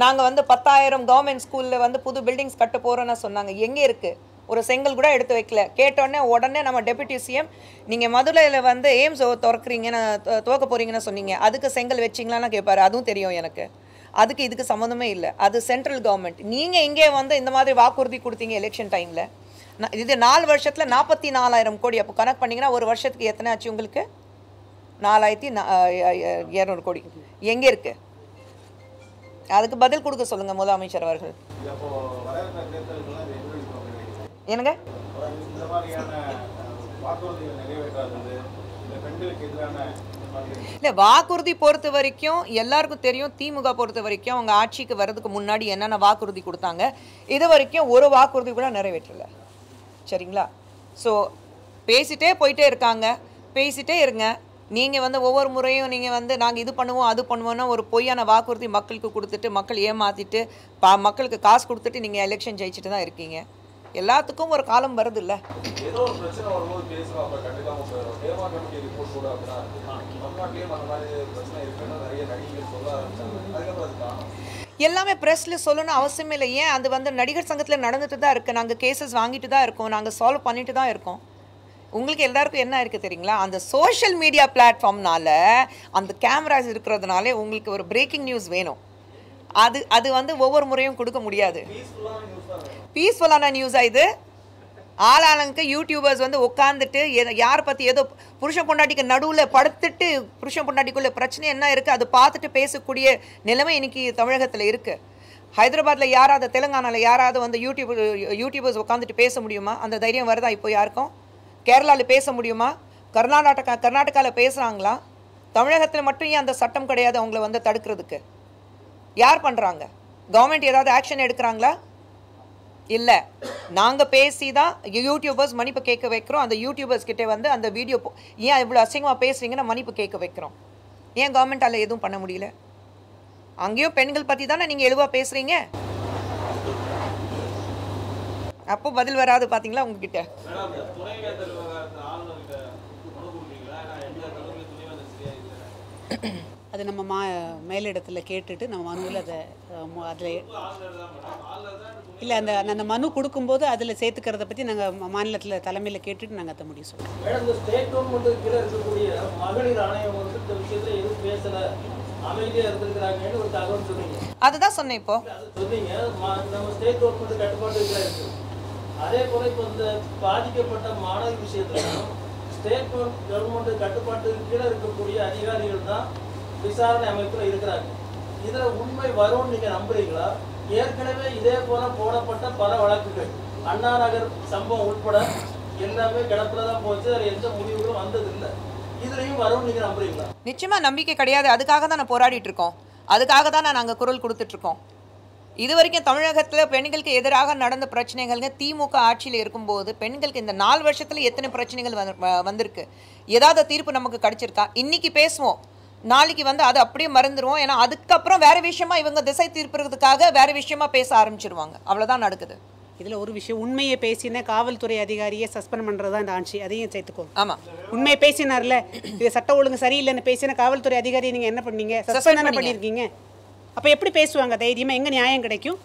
நாங்கள் 10,000 கவர்மெண்ட் ஸ்கூலில் புது பில்டிங்ஸ் கட்ட போகிறோன்னு சொன்னாங்க. எங்கே இருக்குது? ஒரு செங்கல் கூட எடுத்து வைக்கல. கேட்டோடனே உடனே நம்ம டெபுட்டி சிஎம் நீங்கள் மதுரையில் எய்ம்ஸ் துறக்குறீங்கன்னு துவக்க போகிறீங்கன்னு சொன்னீங்க, அதுக்கு செங்கல் வச்சிங்களான்னு கேட்பாரு. அதுவும் தெரியும் எனக்கு. அதுக்கு இதுக்கு சம்மந்தமே இல்லை. அது சென்ட்ரல் கவர்மெண்ட். நீங்கள் இங்கே இந்த மாதிரி வாக்குறுதி கொடுத்தீங்க எலெக்ஷன் டைமில். இது 4 வருஷத்தில் 44,000 கோடி. அப்போ கணக்கு பண்ணிங்கன்னா ஒரு வருஷத்துக்கு எத்தனை ஆச்சு உங்களுக்கு? 4,200 கோடி. எங்கே இருக்குது? அதுக்கு பதில் கொடுக்க சொல்லுங்கள் முதலமைச்சர் அவர்கள். என்னங்க இல்லை, வாக்குறுதி பொறுத்த வரைக்கும் எல்லாருக்கும் தெரியும். திமுக பொறுத்த வரைக்கும் அவங்க ஆட்சிக்கு வர்றதுக்கு முன்னாடி என்னென்ன வாக்குறுதி கொடுத்தாங்க, இது வரைக்கும் ஒரு வாக்குறுதி கூட நிறைவேற்றலை. சரிங்களா? ஸோ பேசிகிட்டே போயிட்டே இருக்காங்க. பேசிகிட்டே இருங்க. நீங்கள் ஒவ்வொரு முறையும் நீங்கள் நாங்கள் இது பண்ணுவோம் அது பண்ணுவோன்னா ஒரு பொய்யான வாக்குறுதி மக்களுக்கு கொடுத்துட்டு மக்கள் ஏமாற்றிட்டு மக்களுக்கு காசு கொடுத்துட்டு நீங்கள் எலெக்ஷன் ஜெயிச்சுட்டு தான் இருக்கீங்க. எல்லாத்துக்கும் ஒரு காலம் வருது இல்லை? எல்லாமே ப்ரெஸ்ல சொல்லணும் அவசியமே இல்லை. ஏன் அது நடிகர் சங்கத்தில் நடந்துட்டு தான் இருக்குது. நாங்கள் கேசஸ் வாங்கிட்டு தான் இருக்கோம், நாங்கள் சால்வ் பண்ணிட்டு தான் இருக்கோம். உங்களுக்கு எல்லாருக்கும் என்ன இருக்குது தெரியுங்களா? அந்த சோஷியல் மீடியா பிளாட்ஃபார்ம்னால, அந்த கேமராஸ் இருக்கிறதுனால உங்களுக்கு ஒரு பிரேக்கிங் நியூஸ் வேணும். அது ஒவ்வொரு முறையும் கொடுக்க முடியாது. பீஸ்ஃபுல்லான நியூஸாக இது? ஆளாளுக்கு யூடியூபர்ஸ் உட்காந்துட்டு யாரை பற்றி ஏதோ புருஷன் பொண்டாட்டிக்கு நடுவில் படுத்துட்டு புருஷன் பொண்டாட்டிக்குள்ளே பிரச்சனை என்ன இருக்குது அதை பார்த்துட்டு பேசக்கூடிய நிலைமை இன்னைக்கு தமிழகத்தில் இருக்குது. ஹைதராபாத்தில் யாராவது, தெலுங்கானாவில் யாராவது யூடியூபர்ஸ் உட்காந்துட்டு பேச முடியுமா? அந்த தைரியம் வருதா இப்போ யாருக்கும்? கேரளாவில் பேச முடியுமா? கர்நாடகாவில் பேசுகிறாங்களா? தமிழகத்தில் மட்டும் ஏன் அந்த சட்டம் கிடையாது அவங்கள தடுக்கிறதுக்கு? யார் பண்ணுறாங்க? கவர்மெண்ட் ஏதாவது ஆக்ஷன் எடுக்கிறாங்களா? இல்லை. நாங்கள் பேசி தான் யூடியூபர்ஸ் மன்னிப்பு கேட்க வைக்கிறோம். அந்த யூடியூபர்ஸ் கிட்டே அந்த வீடியோ ஏன் இவ்வளோ அசிங்கமாக பேசுகிறீங்கன்னு மன்னிப்பு கேட்க வைக்கிறோம். ஏன் கவர்மெண்ட்டால் எதுவும் பண்ண முடியல? அங்கேயும் பெண்கள் பற்றி தானே நீங்கள் எழுவா பேசுகிறீங்க. அப்போ பதில் வராது பார்த்தீங்களா உங்ககிட்ட? அது நம்ம மேலிடத்தில் கேட்டுட்டு நம்ம மனுவில் அதில் இல்லை அந்த மனு கொடுக்கும்போது அதில் சேர்த்துக்கிறத பற்றி நாங்கள் மாநிலத்தில் தலைமையில் கேட்டுட்டு நாங்கள் அதை முடிவு சொல்கிறோம். மேடம், இந்த ஸ்டேட் கவர்மெண்ட்டுக்கு கீழே இருக்கக்கூடிய மகளிர் ஆணையம் வந்து இந்த விஷயத்தில் எதுவும் பேசலை, அமைதியாக இருந்திருக்கிறாங்கன்னு ஒரு தகவல் சொன்னீங்க. அதுதான் சொன்னேன். இப்போ சொன்னீங்க நம்ம ஸ்டேட் கவர்மெண்ட் கட்டுப்பாட்டு கீழே இருக்கு. அதே போல் இப்போ இந்த பாதிக்கப்பட்ட மாணவி விஷயத்தில் ஸ்டேட் கவர்மெண்ட் கட்டுப்பாட்டுக்கு கீழே இருக்கக்கூடிய அதிகாரிகள் தான் விசாரணை அமைப்பில் இருக்கிறாங்க. இதில் உண்மை வரும்னு நீங்கள் நம்புறீங்களா? ஏற்கனவே இதே போல போடப்பட்ட பல வழக்குகள் அண்ணா நகர் சம்பவம் உட்பட எல்லாமே கிடப்பில் தான் போச்சு. அதில் எந்த முடிவுகளும் வந்ததில்லை. இதுலையும் வரும்னு நீங்கள் நம்புறீங்களா? நிச்சயமா நம்பிக்கை கிடையாது. அதுக்காக தான் நான் போராடிட்டு இருக்கோம். அதுக்காக தான் நாங்கள் குரல் கொடுத்துட்டு இருக்கோம். இது வரைக்கும் தமிழகத்தில் பெண்களுக்கு எதிராக நடந்த பிரச்சனைகள்ங்க திமுக ஆட்சியில் இருக்கும்போது பெண்களுக்கு இந்த 4 வருஷத்துல எத்தனை பிரச்சனைகள் வந்திருக்கு? ஏதாவது தீர்ப்பு நமக்கு கிடைச்சிருக்கா? இன்னைக்கு பேசுவோம், நாளைக்கு அதை அப்படியே மறந்துடுவோம். ஏன்னா அதுக்கப்புறம் வேற விஷயமா இவங்க திசை திருப்புறதுக்காக வேற விஷயமா பேச ஆரம்பிச்சிருவாங்க. அவ்வளோதான் நடக்குது. இதில் ஒரு விஷயம், உண்மையை பேசின காவல்துறை அதிகாரியை சஸ்பெண்ட் பண்ணுறது தான் இந்த ஆட்சி. அதையும் சேர்த்துக்கோ. ஆமாம், உண்மையை பேசினார்ல, இது சட்ட ஒழுங்கு சரியில்லைன்னு பேசின காவல்துறை அதிகாரியை நீங்கள் என்ன பண்ணீங்க? சஸ்பெண்ட் தானே பண்ணியிருக்கீங்க. அப்போ எப்படி பேசுவாங்க தைரியமாக? எங்கே நியாயம் கிடைக்கும்?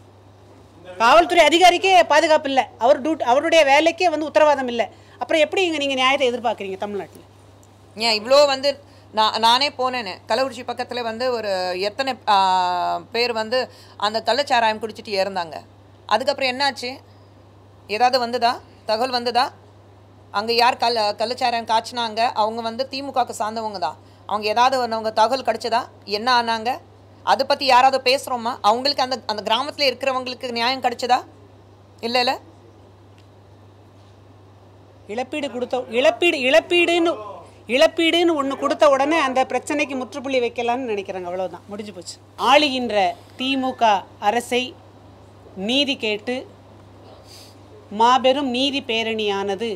காவல்துறை அதிகாரிக்கே பாதுகாப்பு இல்லை, அவருடைய வேலைக்கே உத்தரவாதம் இல்லை. அப்புறம் எப்படி நீங்கள் நியாயத்தை எதிர்பார்க்குறீங்க தமிழ்நாட்டில்? ஏன் இவ்வளோ நானே போனேன்னு கள்ளக்குறிச்சி பக்கத்தில் ஒரு எத்தனை பேர் அந்த கள்ளச்சாராயம் குடிச்சிட்டு இறந்தாங்க. அதுக்கப்புறம் என்னாச்சு? ஏதாவது தகவல் வந்ததா? அங்கே யார் கள்ளச்சாராயம் காய்ச்சினாங்க? அவங்க திமுகவுக்கு சார்ந்தவங்க தான். அவங்க ஏதாவது அவங்க தகவல் கிடைச்சதா? என்ன ஆனாங்க? அதை பற்றி யாராவது பேசுகிறோமா? அவங்களுக்கு அந்த கிராமத்தில் இருக்கிறவங்களுக்கு நியாயம் கிடைச்சதா? இல்லை. இழப்பீடுன்னு ஒன்று கொடுத்த உடனே அந்த பிரச்சனைக்கு முற்றுப்புள்ளி வைக்கலான்னு நினைக்கிறாங்க. அவ்வளோதான், முடிஞ்சு போச்சு. ஆளுகின்ற திமுக அரசை நீதி கேட்டு மாபெரும் நீதி பேரணியானது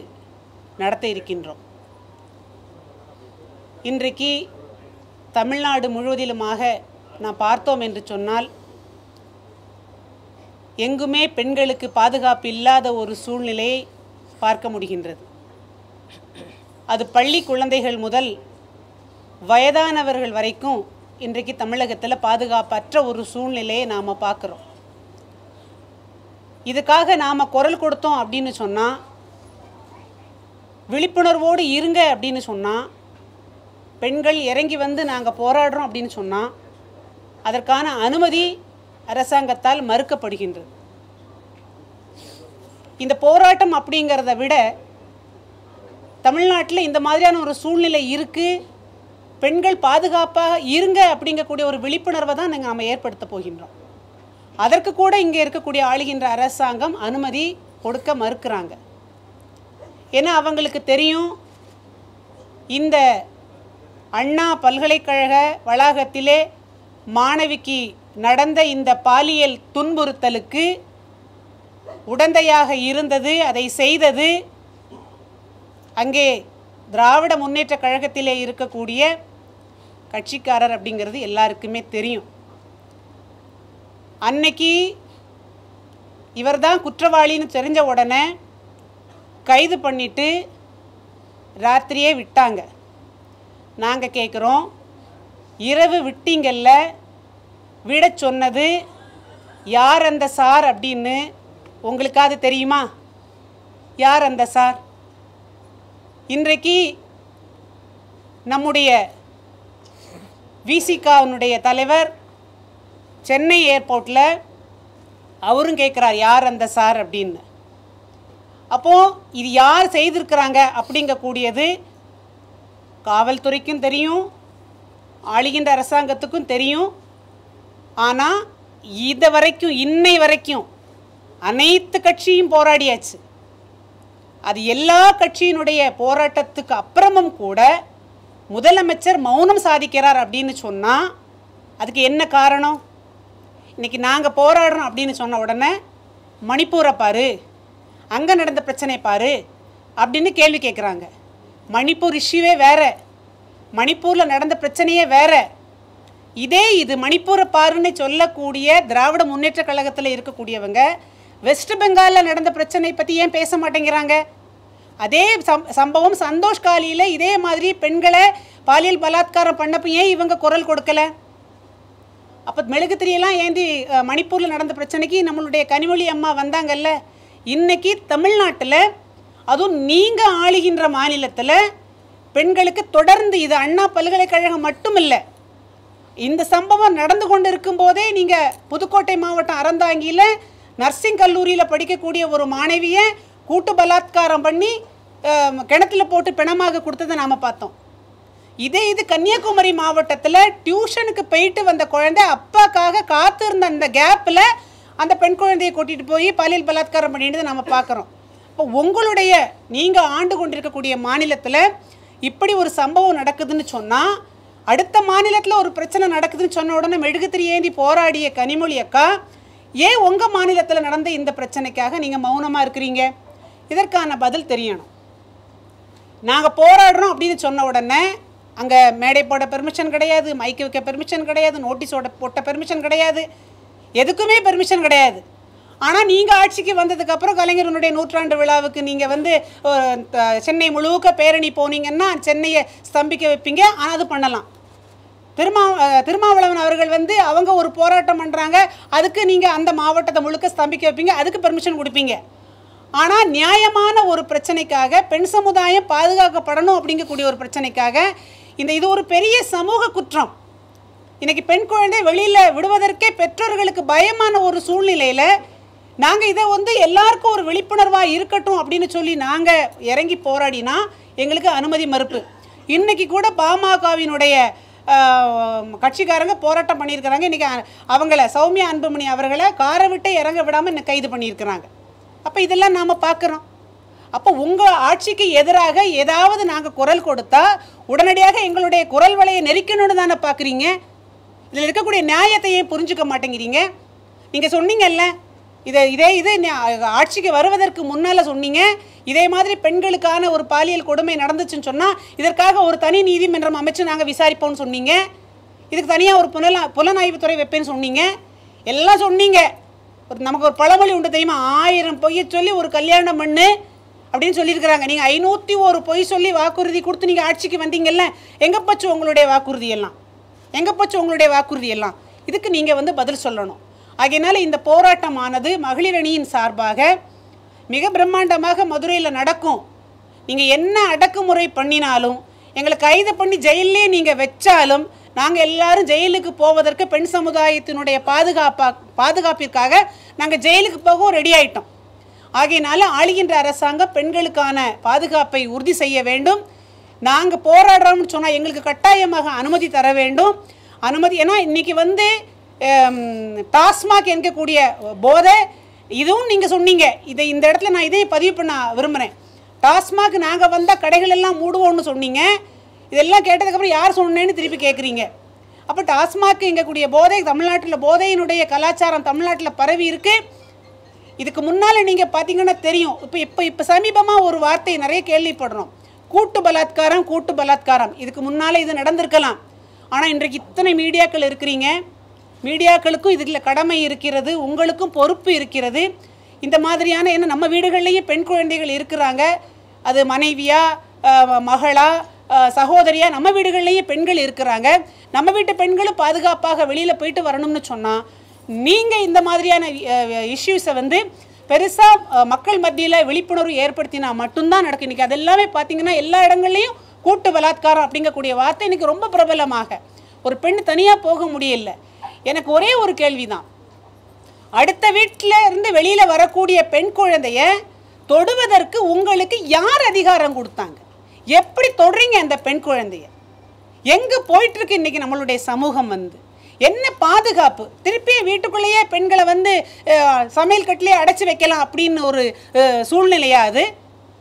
நடத்த இருக்கின்றோம். இன்றைக்கு தமிழ்நாடு முழுவதிலுமாக நாம் பார்த்தோம் என்று சொன்னால் எங்குமே பெண்களுக்கு பாதுகாப்பு இல்லாத ஒரு சூழ்நிலையை பார்க்க முடிகின்றது. அது பள்ளி குழந்தைகள் முதல் வயதானவர்கள் வரைக்கும் இன்றைக்கு தமிழகத்தில் பாதுகாப்பற்ற ஒரு சூழ்நிலையை நாம் பார்க்குறோம். இதுக்காக நாம் குரல் கொடுத்தோம் அப்படின்னு சொன்னால், விழிப்புணர்வோடு இருங்க அப்படின்னு சொன்னால், பெண்கள் இறங்கி நாங்கள் போராடுறோம் அப்படின்னு சொன்னால் அதற்கான அனுமதி அரசாங்கத்தால் மறுக்கப்படுகின்றது. இந்த போராட்டம் அப்படிங்கிறத விட தமிழ்நாட்டில் இந்த மாதிரியான ஒரு சூழ்நிலை இருக்குது, பெண்கள் பாதுகாப்பாக இருங்க அப்படிங்கக்கூடிய ஒரு விழிப்புணர்வை தான் நாம் ஏற்படுத்த போகின்றோம். அதற்கு கூட இங்கே இருக்கக்கூடிய ஆளுகின்ற அரசாங்கம் அனுமதி கொடுக்க மறுக்கிறாங்க. ஏன்னா அவங்களுக்கு தெரியும், இந்த அண்ணா பல்கலைக்கழக வளாகத்திலே மாணவிக்கு நடந்த இந்த பாலியல் துன்புறுத்தலுக்கு உடந்தையாக இருந்தது, அதை செய்தது அங்கே திராவிட முன்னேற்ற கழகத்திலே இருக்கக்கூடிய கட்சிக்காரர் அப்படிங்கிறது எல்லாருக்குமே தெரியும். அன்னைக்கு இவர்தான் குற்றவாளின்னு தெரிஞ்ச உடனே கைது பண்ணிட்டு ராத்திரியே விட்டாங்க. நாங்கள் கேட்குறோம், இரவு விட்டீங்கல்ல, விட சொன்னது யார் அந்த சார் அப்படின்னு உங்களுக்காவது தெரியுமா? யார் அந்த சார்? இன்றைக்கு நம்முடைய விசிகாவுடைய தலைவர் சென்னை ஏர்போர்ட்டில் அவரும் கேட்குறார், யார் அந்த சார் அப்படின்னு. அப்போது இது யார் செய்திருக்கிறாங்க அப்படிங்கக்கூடியது காவல்துறைக்கும் தெரியும், ஆளுகின்ற அரசாங்கத்துக்கும் தெரியும். ஆனால் இது வரைக்கும், இன்னை வரைக்கும் அனைத்து கட்சியும் போராடியாச்சு. அது எல்லா கட்சியினுடைய போராட்டத்துக்கு அப்புறமும் கூட முதலமைச்சர் மௌனம் சாதிக்கிறார் அப்படின்னு சொன்னால் அதுக்கு என்ன காரணம்? இன்றைக்கி நாங்கள் போராடுறோம் அப்படின்னு சொன்ன உடனே மணிப்பூரை பாரு, அங்கே நடந்த பிரச்சனை பாரு அப்படின்னு கேள்வி கேட்குறாங்க. மணிப்பூர் இஷ்யூவே வேறு, மணிப்பூரில் நடந்த பிரச்சனையே வேறு. இது மணிப்பூரை பாருன்னு சொல்லக்கூடிய திராவிட முன்னேற்ற கழகத்தில் இருக்கக்கூடியவங்க வெஸ்ட் பெங்காலில் நடந்த பிரச்சனை பற்றி ஏன் பேச மாட்டேங்கிறாங்க? அதே சம்பவம் சந்தோஷ் காலியில் இதே மாதிரி பெண்களை பாலியல் பலாத்காரம் பண்ணப்போ ஏன் இவங்க குரல் கொடுக்கலை? அப்போ மெழுகுத்திரியெல்லாம் ஏந்தி மணிப்பூரில் நடந்த பிரச்சனைக்கு நம்மளுடைய கனிமொழி அம்மா வந்தாங்கல்ல. இன்றைக்கி தமிழ்நாட்டில், அதுவும் நீங்கள் ஆளுகின்ற மாநிலத்தில் பெண்களுக்கு தொடர்ந்து, இது அண்ணா பல்கலைக்கழகம் மட்டும் இல்லை, இந்த சம்பவம் நடந்து கொண்டு இருக்கும்போதே நீங்கள் புதுக்கோட்டை மாவட்டம் அறந்தாங்கியில் நர்சிங் கல்லூரியில் படிக்கக்கூடிய ஒரு மாணவியை கூட்டு பலாத்காரம் பண்ணி கிணத்துல போட்டு பிணமாக கொடுத்ததை நாம் பார்த்தோம். இது கன்னியாகுமரி மாவட்டத்தில் டியூஷனுக்கு போயிட்டு வந்த குழந்தை அப்பாக்காக காத்திருந்த அந்த கேப்பில் அந்த பெண் குழந்தையை கூட்டிகிட்டு போய் பாலியல் பலாத்காரம் பண்ணிட்டு நம்ம பார்க்குறோம். இப்போ உங்களுடைய நீங்கள் ஆண்டு கொண்டிருக்கக்கூடிய மாநிலத்தில் இப்படி ஒரு சம்பவம் நடக்குதுன்னு சொன்னால், அடுத்த மாநிலத்தில் ஒரு பிரச்சனை நடக்குதுன்னு சொன்ன உடனே மெழுகுத்திரி ஏந்தி போராடிய கனிமொழி அக்கா, ஏன் உங்கள் மாநிலத்தில் நடந்த இந்த பிரச்சனைக்காக நீங்கள் மௌனமாக இருக்கிறீங்க? இதற்கான பதில் தெரியணும். நாங்கள் போராடுறோம் அப்படின்னு சொன்ன உடனே அங்கே மேடை போட பெர்மிஷன் கிடையாது, மைக்கு வைக்க பெர்மிஷன் கிடையாது, நோட்டீஸோட போட்ட பெர்மிஷன் கிடையாது, எதுக்குமே பெர்மிஷன் கிடையாது. ஆனால் நீங்கள் ஆட்சிக்கு வந்ததுக்கப்புறம் கலைஞரனுடைய 100ஆண்டு விழாவுக்கு நீங்கள் சென்னை முழுக்க பேரணி போனீங்கன்னா சென்னையை ஸ்தம்பிக்க வைப்பீங்க. ஆனால் அது பண்ணலாம். திருமாவளவன் அவர்கள் அவங்க ஒரு போராட்டம் பண்ணுறாங்க, அதுக்கு நீங்கள் அந்த மாவட்டத்தை முழுக்க ஸ்தம்பிக்க வைப்பீங்க, அதுக்கு பெர்மிஷன் கொடுப்பீங்க. ஆனால் நியாயமான ஒரு பிரச்சனைக்காக, பெண் சமுதாயம் பாதுகாக்கப்படணும் அப்படிங்கக்கூடிய ஒரு பிரச்சனைக்காக இது ஒரு பெரிய சமூக குற்றம். இன்றைக்கி பெண் குழந்தை வெளியில் விடுவதற்கே பெற்றோர்களுக்கு பயமான ஒரு சூழ்நிலையில் நாங்கள் இதை எல்லாருக்கும் ஒரு விழிப்புணர்வாக இருக்கட்டும் அப்படின்னு சொல்லி நாங்கள் இறங்கி போராடினா எங்களுக்கு அனுமதி மறுப்பு. இன்றைக்கி கூட பாமகவினுடைய கட்சிக்காரங்க போராட்டம் பண்ணியிருக்கிறாங்க. இன்றைக்கி அவங்கள சௌமியா அன்புமணி அவர்களை காரை விட்டு இறங்க விடாமல் இன்னும் கைது பண்ணியிருக்கிறாங்க. அப்போ இதெல்லாம் நாம் பார்க்குறோம். அப்போ உங்கள் ஆட்சிக்கு எதிராக ஏதாவது நாங்கள் குரல் கொடுத்தா உடனடியாக எங்களுடைய குரல் வலையை நெரிக்கணும்னு தானே பார்க்குறீங்க. இதில் இருக்கக்கூடிய நியாயத்தையே புரிஞ்சுக்க மாட்டேங்கிறீங்க. நீங்கள் சொன்னீங்கல்ல, இதே ஆட்சிக்கு வருவதற்கு முன்னால் சொன்னீங்க, இதே மாதிரி பெண்களுக்கான ஒரு பாலியல் கொடுமை நடந்துச்சுன்னு சொன்னால் இதற்காக ஒரு தனி நீதிமன்றம் அமைச்சு நாங்கள் விசாரிப்போம்னு சொன்னீங்க. இதுக்கு தனியாக ஒரு புலனாய்வுத்துறை வைப்பேன்னு சொன்னீங்க. எல்லாம் சொன்னீங்க. நமக்கு ஒரு பழமொழி உண்டு தெரியுமா, 1000 பொய்யை சொல்லி ஒரு கல்யாணம் பண்ணு அப்படின்னு சொல்லியிருக்கிறாங்க. நீங்கள் 501 பொய் சொல்லி வாக்குறுதி கொடுத்து நீங்கள் ஆட்சிக்கு வந்தீங்கல்ல, எங்கே போச்சு உங்களுடைய வாக்குறுதியெல்லாம்? எங்கே போச்சு உங்களுடைய வாக்குறுதியெல்லாம்? இதுக்கு நீங்கள் பதில் சொல்லணும். ஆகையினால இந்த போராட்டமானது மகளிர் அணியின் சார்பாக மிக பிரம்மாண்டமாக மதுரையில் நடக்கும். நீங்கள் என்ன அடக்குமுறை பண்ணினாலும், எங்களை கைது பண்ணி ஜெயிலே நீங்கள் வச்சாலும், நாங்கள் எல்லாரும் ஜெயிலுக்கு போவதற்கு பெண் சமுதாயத்தினுடைய பாதுகாப்பிற்காக நாங்கள் ஜெயிலுக்கு போகவும் ரெடி ஆகிட்டோம். ஆகையினால ஆளுகின்ற அரசாங்கம் பெண்களுக்கான பாதுகாப்பை உறுதி செய்ய வேண்டும். நாங்கள் போராடுறோம்னு சொன்னால் எங்களுக்கு கட்டாயமாக அனுமதி தர வேண்டும். அனுமதி, ஏன்னா இன்றைக்கி டாஸ்மாக் என்கக்கூடிய போதை, இதுவும் நீங்கள் சொன்னீங்க. இந்த இடத்துல நான் இதையும் பதிவு பண்ண விரும்புகிறேன். டாஸ்மாக் நாங்கள் வந்தால் கடைகள் எல்லாம் மூடுவோம்னு சொன்னீங்க. இதெல்லாம் கேட்டதுக்கப்புறம் யார் சொன்னேன்னு திருப்பி கேட்குறீங்க. அப்போ டாஸ்மாக் எங்கக்கூடிய போதை, தமிழ்நாட்டில் போதையினுடைய கலாச்சாரம் தமிழ்நாட்டில் பரவி இருக்குது. இதுக்கு முன்னால் நீங்கள் பார்த்தீங்கன்னா தெரியும். இப்போ சமீபமாக ஒரு வார்த்தை நிறைய கேள்விப்படுறோம், கூட்டு பலாத்காரம். இதுக்கு முன்னால் இது நடந்திருக்கலாம். ஆனால் இன்றைக்கு இத்தனை மீடியாக்கள் இருக்கிறீங்க, மீடியாக்களுக்கும் இதில் கடமை இருக்கிறது, உங்களுக்கும் பொறுப்பு இருக்கிறது. இந்த மாதிரியான, ஏன்னா நம்ம வீடுகள்லேயும் பெண் குழந்தைகள் இருக்கிறாங்க, அது மனைவியா மகளா சகோதரியா, நம்ம வீடுகள்லேயும் பெண்கள் இருக்கிறாங்க. நம்ம வீட்டு பெண்களும் பாதுகாப்பாக வெளியில் போயிட்டு வரணும்னு சொன்னால் நீங்கள் இந்த மாதிரியான இஷ்யூஸை பெருசாக மக்கள் மத்தியில் விழிப்புணர்வு ஏற்படுத்தினா மட்டும்தான் நடக்கும். இன்றைக்கி அது எல்லாமே பார்த்திங்கன்னா எல்லா இடங்கள்லையும் கூட்டு பலாத்காரம் அப்படிங்கக்கூடிய வார்த்தை இன்றைக்கி ரொம்ப பிரபலமாக, ஒரு பெண் தனியாக போக முடியல. எனக்கு ஒரே ஒரு கேள்வி தான், அடுத்த வீட்டில் இருந்து வெளியில் வரக்கூடிய பெண் குழந்தைய தொடுவதற்கு உங்களுக்கு யார் அதிகாரம் கொடுத்தாங்க? எப்படி தொடுறீங்க அந்த பெண் குழந்தைய? எங்கே போயிட்டுருக்கு இன்றைக்கி நம்மளுடைய சமூகம்? என்ன பாதுகாப்பு? திருப்பி வீட்டுக்குள்ளேயே பெண்களை சமையல் கட்டிலே அடைச்சி வைக்கலாம் அப்படின்னு ஒரு சூழ்நிலையா அது?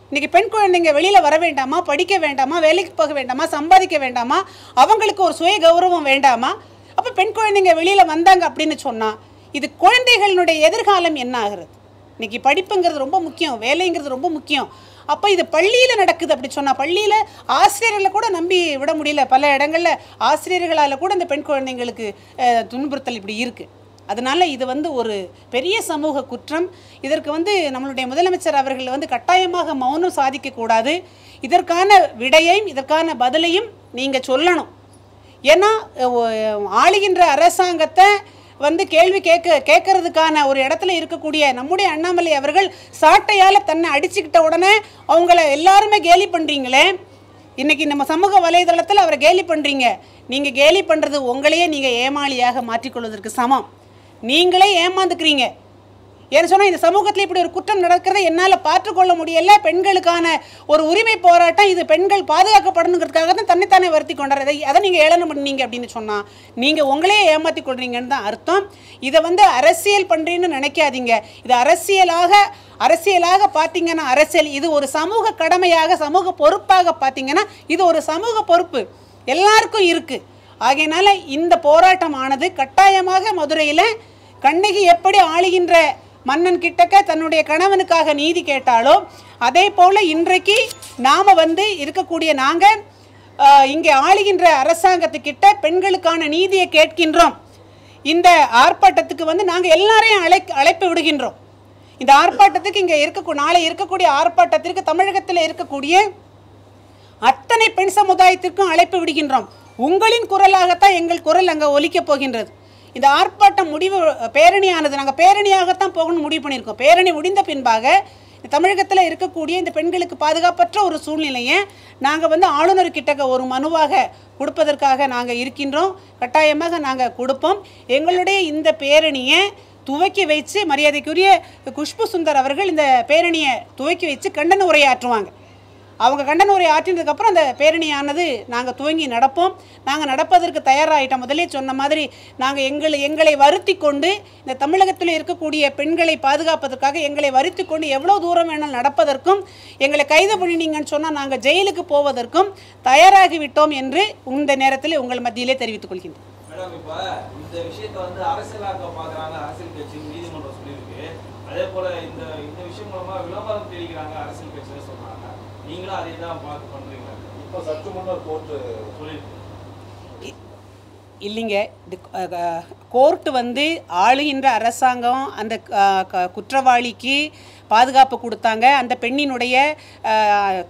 இன்றைக்கி பெண் குழந்தைங்க வெளியில் வர வேண்டாமா? படிக்க வேண்டாமா? வேலைக்கு போக வேண்டாமா? சம்பாதிக்க வேண்டாமா? அவங்களுக்கு ஒரு சுய கௌரவம் வேண்டாமா? அப்போ பெண் குழந்தைங்க வெளியில் வந்தாங்க அப்படின்னு சொன்னால் இது குழந்தைகளினுடைய எதிர்காலம் என்ன ஆகிறது? இன்றைக்கி படிப்புங்கிறது ரொம்ப முக்கியம், வேலைங்கிறது ரொம்ப முக்கியம். அப்போ இது பள்ளியில் நடக்குது அப்படி சொன்னால், பள்ளியில் ஆசிரியர்களை கூட நம்பி விட முடியல. பல இடங்களில் ஆசிரியர்களால் கூட இந்த பெண் குழந்தைங்களுக்கு துன்புறுத்தல் இப்படி இருக்குது. அதனால் இது வந்து ஒரு பெரிய சமூக குற்றம். இதற்கு வந்து நம்மளுடைய முதலமைச்சர் அவர்கள் வந்து கட்டாயமாக மௌனம் சாதிக்கக்கூடாது. இதற்கான விடையையும் இதற்கான பதிலையும் நீங்கள் சொல்லணும். ஏன்னா ஆளுகின்ற அரசாங்கத்தை வந்து கேள்வி கேட்கறதுக்கான ஒரு இடத்துல இருக்கக்கூடிய நம்முடைய அண்ணாமலை அவர்கள் சாட்டையால் தன்னை அடிச்சுக்கிட்ட உடனே அவங்கள எல்லாருமே கேலி பண்ணுறீங்களே. இன்றைக்கி நம்ம சமூக வலைதளத்தில் அவரை கேலி பண்ணுறீங்க. நீங்கள் கேலி பண்ணுறது உங்களையே நீங்கள் ஏமாளியாக மாற்றிக்கொள்வதற்கு சமம். நீங்களே ஏமாந்துக்கிறீங்க. ஏன்னு சொன்னால் இந்த சமூகத்தில் இப்படி ஒரு குற்றம் நடக்கிறத என்னால் பார்த்துக்கொள்ள முடியலை. பெண்களுக்கான ஒரு உரிமை போராட்டம், இது பெண்கள் பாதுகாக்கப்படணுங்கிறதுக்காக தான் தன்னைத்தானே வருத்தி கொண்டாரு. அதை நீங்கள் ஏளனம் பண்ணீங்க அப்படின்னு சொன்னால் நீங்கள் உங்களே ஏமாற்றி கொள்றீங்கன்னு தான் அர்த்தம். இதை வந்து அரசியல் பண்ணுறீன்னு நினைக்காதீங்க. இது அரசியலாக பார்த்தீங்கன்னா அரசியல், இது ஒரு சமூக கடமையாக சமூக பொறுப்பாக பார்த்தீங்கன்னா இது ஒரு சமூக பொறுப்பு எல்லாருக்கும் இருக்குது. ஆகையினால இந்த போராட்டமானது கட்டாயமாக மதுரையில் கண்ணகி எப்படி ஆளுகின்ற மன்னன் கிட்டக்க தன்னுடைய கணவனுக்காக நீதி கேட்டாலோ அதே போல் இன்றைக்கு நாம் வந்து இருக்கக்கூடிய நாங்கள் இங்கே ஆளுகின்ற அரசாங்கத்துக்கிட்ட பெண்களுக்கான நீதியை கேட்கின்றோம். இந்த ஆர்ப்பாட்டத்துக்கு வந்து நாங்கள் எல்லாரையும் அழைப்பு விடுகின்றோம். இந்த ஆர்ப்பாட்டத்துக்கு இங்கே நாளை இருக்கக்கூடிய ஆர்ப்பாட்டத்திற்கு தமிழகத்தில் இருக்கக்கூடிய அத்தனை பெண் சமுதாயத்திற்கும் அழைப்பு விடுகின்றோம். உங்களின் குரலாகத்தான் எங்கள் குரல் அங்கே ஒலிக்கப் போகின்றது. இந்த ஆர்ப்பாட்டம் முடிவு பேரணியானது நாங்கள் பேரணியாகத்தான் போகணும்னு முடிவு பண்ணியிருக்கோம். பேரணி முடிந்த பின்பாக தமிழகத்தில் இருக்கக்கூடிய இந்த பெண்களுக்கு பாதுகாப்பற்ற ஒரு சூழ்நிலையை நாங்கள் வந்து ஆளுநர்கிட்ட ஒரு மனுவாக கொடுப்பதற்காக நாங்கள் இருக்கின்றோம். கட்டாயமாக நாங்கள் கொடுப்போம். எங்களுடைய இந்த பேரணியை துவக்கி வைத்து மரியாதைக்குரிய குஷ்பு சுந்தர் அவர்கள் இந்த பேரணியை துவக்கி வச்சு கண்டன உரையாற்றுவாங்க. அவங்க கண்டன உரை ஆற்றினதுக்கப்புறம் அந்த பேரணியானது நாங்கள் துவங்கி நடப்போம். நாங்கள் நடப்பதற்கு தயாராகிட்டோம். முதலே சொன்ன மாதிரி நாங்கள் எங்களை வருத்தி கொண்டு இந்த தமிழகத்தில் இருக்கக்கூடிய பெண்களை பாதுகாப்பதற்காக எங்களை வருத்தி கொண்டு எவ்வளோ தூரம் வேணாலும் நடப்பதற்கும், எங்களை கைது பண்ணினீங்கன்னு சொன்னால் நாங்கள் ஜெயிலுக்கு போவதற்கும் தயாராகிவிட்டோம் என்று இந்த நேரத்தில் உங்கள் மத்தியிலே தெரிவித்துக் கொள்கின்றேன். மேடம், இப்போ இந்த விஷயத்தை வந்து அரசியலாக்க பார்க்குறாங்க, அரசியல் கட்சி நீதிமன்றம் சொல்லியிருக்கு. அதே போல் இந்த விஷயம் மூலமாக விளம்பரம் தெரிவிக்கிறாங்க அரசியல் கட்சின்னு சொல்கிறாங்க. நீங்களும் அதே தான் பார்த்து பண்ணுறீங்க. இப்போ சற்று முன்னர் கோர்ட்டு சொல்லியிருக்கு. இல்லைங்க, இது கோர்ட்டு வந்து ஆளுகின்ற அரசாங்கம் அந்த குற்றவாளிக்கு பாதுகாப்பு கொடுத்தாங்க. அந்த பெண்ணினுடைய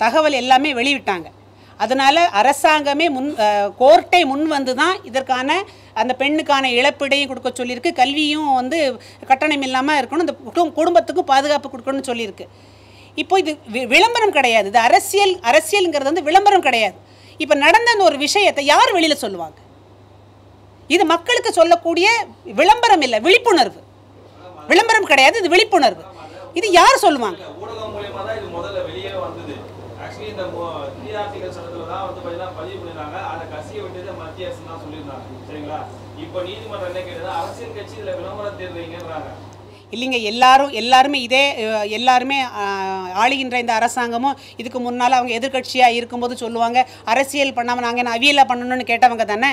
தகவல் எல்லாமே வெளியிட்டாங்க. அதனால் அரசாங்கமே கோர்ட்டை முன் வந்து தான் இதற்கான அந்த பெண்ணுக்கான இழப்பீடையும் கொடுக்க சொல்லியிருக்கு. கல்வியும் வந்து கட்டணம் இல்லாமல் இருக்கணும், இந்த குடும்பத்துக்கும் பாதுகாப்பு கொடுக்கணும்னு சொல்லியிருக்கு. இப்போ இது விளம்பரம் கிடையாது. இது அரசியலுங்கிறது வந்து விளம்பரம் கிடையாது. இப்போ நடந்த அந்த ஒரு விஷயத்தை யார் வெளியில் சொல்லுவாங்க? இது மக்களுக்கு சொல்லக்கூடிய விளம்பரம் இல்லை, விழிப்புணர்வு. விளம்பரம் கிடையாது, இது விழிப்புணர்வு. இது யார் சொல்லுவாங்க? ஊடகம் மூலமா தான் இது முதல்ல வெளியே வந்தது. ஆக்சுவலி இந்த ஆர்டிகல் சட்டத்தில் தான் வந்து பார்த்தீங்கன்னா பதிவு பண்ணிருந்தாங்க. அந்த கசியை விட்டது மத்திய அரசு தான் சொல்லியிருந்தாங்க. சரிங்களா? இப்போ நீதிமன்றம் என்ன கேட்டது, அரசியல் கட்சி இதில் விளம்பரம் தேர்றீங்கன்றாங்க. இல்லைங்க, எல்லாருமே ஆளுகின்ற இந்த அரசாங்கமும் இதுக்கு முன்னால் அவங்க எதிர்கட்சியாக இருக்கும்போது சொல்லுவாங்க அரசியல் பண்ணாமல் நாங்கள் என்ன அவியலாக பண்ணணும்னு கேட்டவங்க தானே.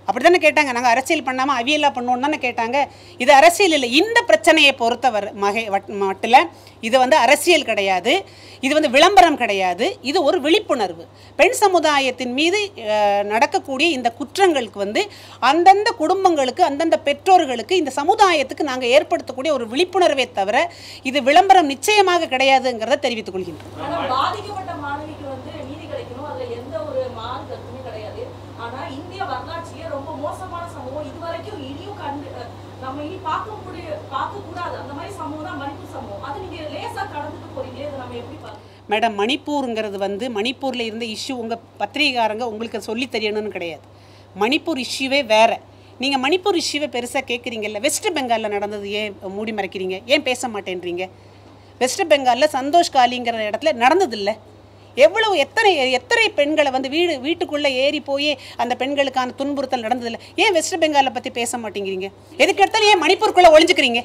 அப்படி தானே கேட்டாங்க. நாங்கள் அரசியல் பண்ணாமல் அவியலாக பண்ணணும்னு தானே கேட்டாங்க. இது அரசியல் இல்லை. இந்த பிரச்சனையை பொறுத்தவரை மட்டில் இது வந்து அரசியல் கிடையாது, இது வந்து விளம்பரம் கிடையாது, இது ஒரு விழிப்புணர்வு. பெண் சமுதாயத்தின் மீது நடக்கக்கூடிய இந்த குற்றங்களுக்கு வந்து அந்தந்த குடும்பங்களுக்கு, அந்தந்த பெற்றோர்களுக்கு, இந்த சமுதாயத்துக்கு நாங்கள் ஏற்படுத்தக்கூடிய ஒரு விழிப்புணர்வை தவிர இது விளம்பரம் நிச்சயமாக கிடையாதுங்கிறத தெரிவித்துக் கொள்கின்றோம். பாதிக்கப்பட்ட மாணவிக்கு வந்து நீதி கிடைக்கணும், அதுல எந்த ஒரு மாறு கருத்துமே கிடையாது. ஆனா இந்திய வரலாற்றிலேயே ரொம்ப மோசமான சம்பவம் இதுவரைக்கும் இனியும் நம்ம இனி பார்க்க கூடாது அந்த மாதிரி சம்பவம் தான் மணிப்பூர் சம்பவம். அது நீங்க லேசா கடந்துட்டு போறீங்களே, அதை நம்ம எப்படி பார்க்கணும்? மேடம், மணிப்பூருங்கிறது வந்து மணிப்பூரில் இருந்த இஷ்யூ உங்கள் பத்திரிகைக்காரங்க உங்களுக்கு சொல்லி தெரியணும்னு கிடையாது. மணிப்பூர் இஷ்யூவே வேறு. நீங்கள் மணிப்பூர் இஷ்யூவை பெருசாக கேட்குறீங்கல்ல. வெஸ்ட் பெங்காலில் நடந்தது ஏன் மூடி மறைக்கிறீங்க? ஏன் பேச மாட்டேன்றீங்க? வெஸ்ட் பெங்காலில் சந்தோஷ் காலிங்கிற இடத்துல நடந்ததில்லை. எவ்வளவு எத்தனை பெண்களை வந்து வீட்டுக்குள்ளே ஏறி போய் அந்த பெண்களுக்கான துன்புறுத்தல் நடந்ததில்லை. ஏன் வெஸ்ட் பெங்காலை பற்றி பேச மாட்டேங்கிறீங்க? எதுக்கு எடுத்தாலும் ஏன் மணிப்பூருக்குள்ளே ஒளிஞ்சுக்கிறீங்க?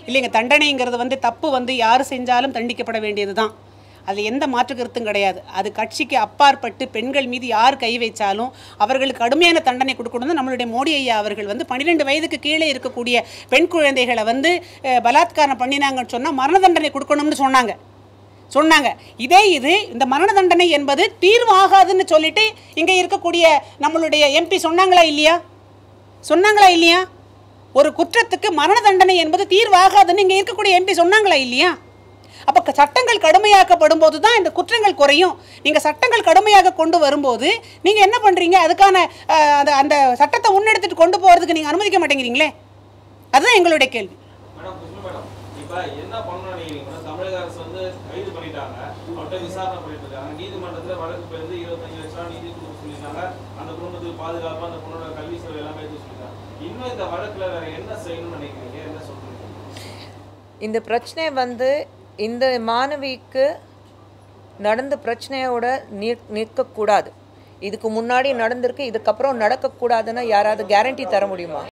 இல்லைங்க, தண்டனைங்கிறது வந்து தப்பு வந்து யார் செஞ்சாலும் தண்டிக்கப்பட வேண்டியது தான். அதில் எந்த மாற்று கருத்தும் கிடையாது. அது கட்சிக்கு அப்பாற்பட்டு பெண்கள் மீது யார் கை வைச்சாலும் அவர்களுக்கு கடுமையான தண்டனை கொடுக்கணும். நம்மளுடைய மோடி ஐயா அவர்கள் வந்து 12 வயதுக்கு கீழே இருக்கக்கூடிய பெண் குழந்தைகளை வந்து பலாத்காரம் பண்ணினாங்கன்னு சொன்னால் மரண தண்டனை கொடுக்கணும்னு சொன்னாங்க. சொன்னாங்க. இது இந்த மரண தண்டனை என்பது தீர்வாகாதுன்னு சொல்லிட்டு இங்கே இருக்கக்கூடிய நம்மளுடைய எம்பி சொன்னாங்களா இல்லையா? ஒரு குற்றத்துக்கு மரண தண்டனை என்பது தீர்வாகாதுன்னு இங்கே இருக்கக்கூடிய எம்பி சொன்னாங்களா இல்லையா? அப்போ சட்டங்கள் கடுமையாக்கப்படும் போது தான் இந்த குற்றங்கள் குறையும். நீங்கள் சட்டங்கள் கடுமையாக கொண்டு வரும்போது நீங்கள் என்ன பண்ணுறீங்க? அதுக்கான அந்த சட்டத்தை முன்னெடுத்துட்டு கொண்டு போகிறதுக்கு நீங்கள் அனுமதிக்க மாட்டேங்கிறீங்களே. அதுதான் எங்களுடைய கேள்வி. என்ன பண்ணணும் நினைக்கிறீங்க? தமிழக அரசு வந்து கைது பண்ணிட்டாங்க, அவர்கிட்ட விசாரணை பண்ணிட்டு இருக்காங்க. நீதிமன்றத்தில் வழக்கு போயிருந்து 25 லட்சம் நீதி கொடுக்க சொல்லியிருக்காங்க. அந்த குடும்பத்துக்கு பாதுகாப்பு, அந்த பொண்ணோட கல்வி செலவு எல்லாமே சொல்லியிருக்காங்க. இன்னும் இந்த வழக்குல வேற என்ன செய்யணும்னு நினைக்கிறீங்க? என்ன சொல்றீங்க? இந்த பிரச்சனை வந்து இந்த மாணவிக்கு நடந்த பிரச்சனையோட நிற்கக்கூடாது. இதுக்கு முன்னாடி நடந்திருக்கு, இதுக்கப்புறம் நடக்கக்கூடாதுன்னு யாராவது கேரண்டி தர முடியுமா?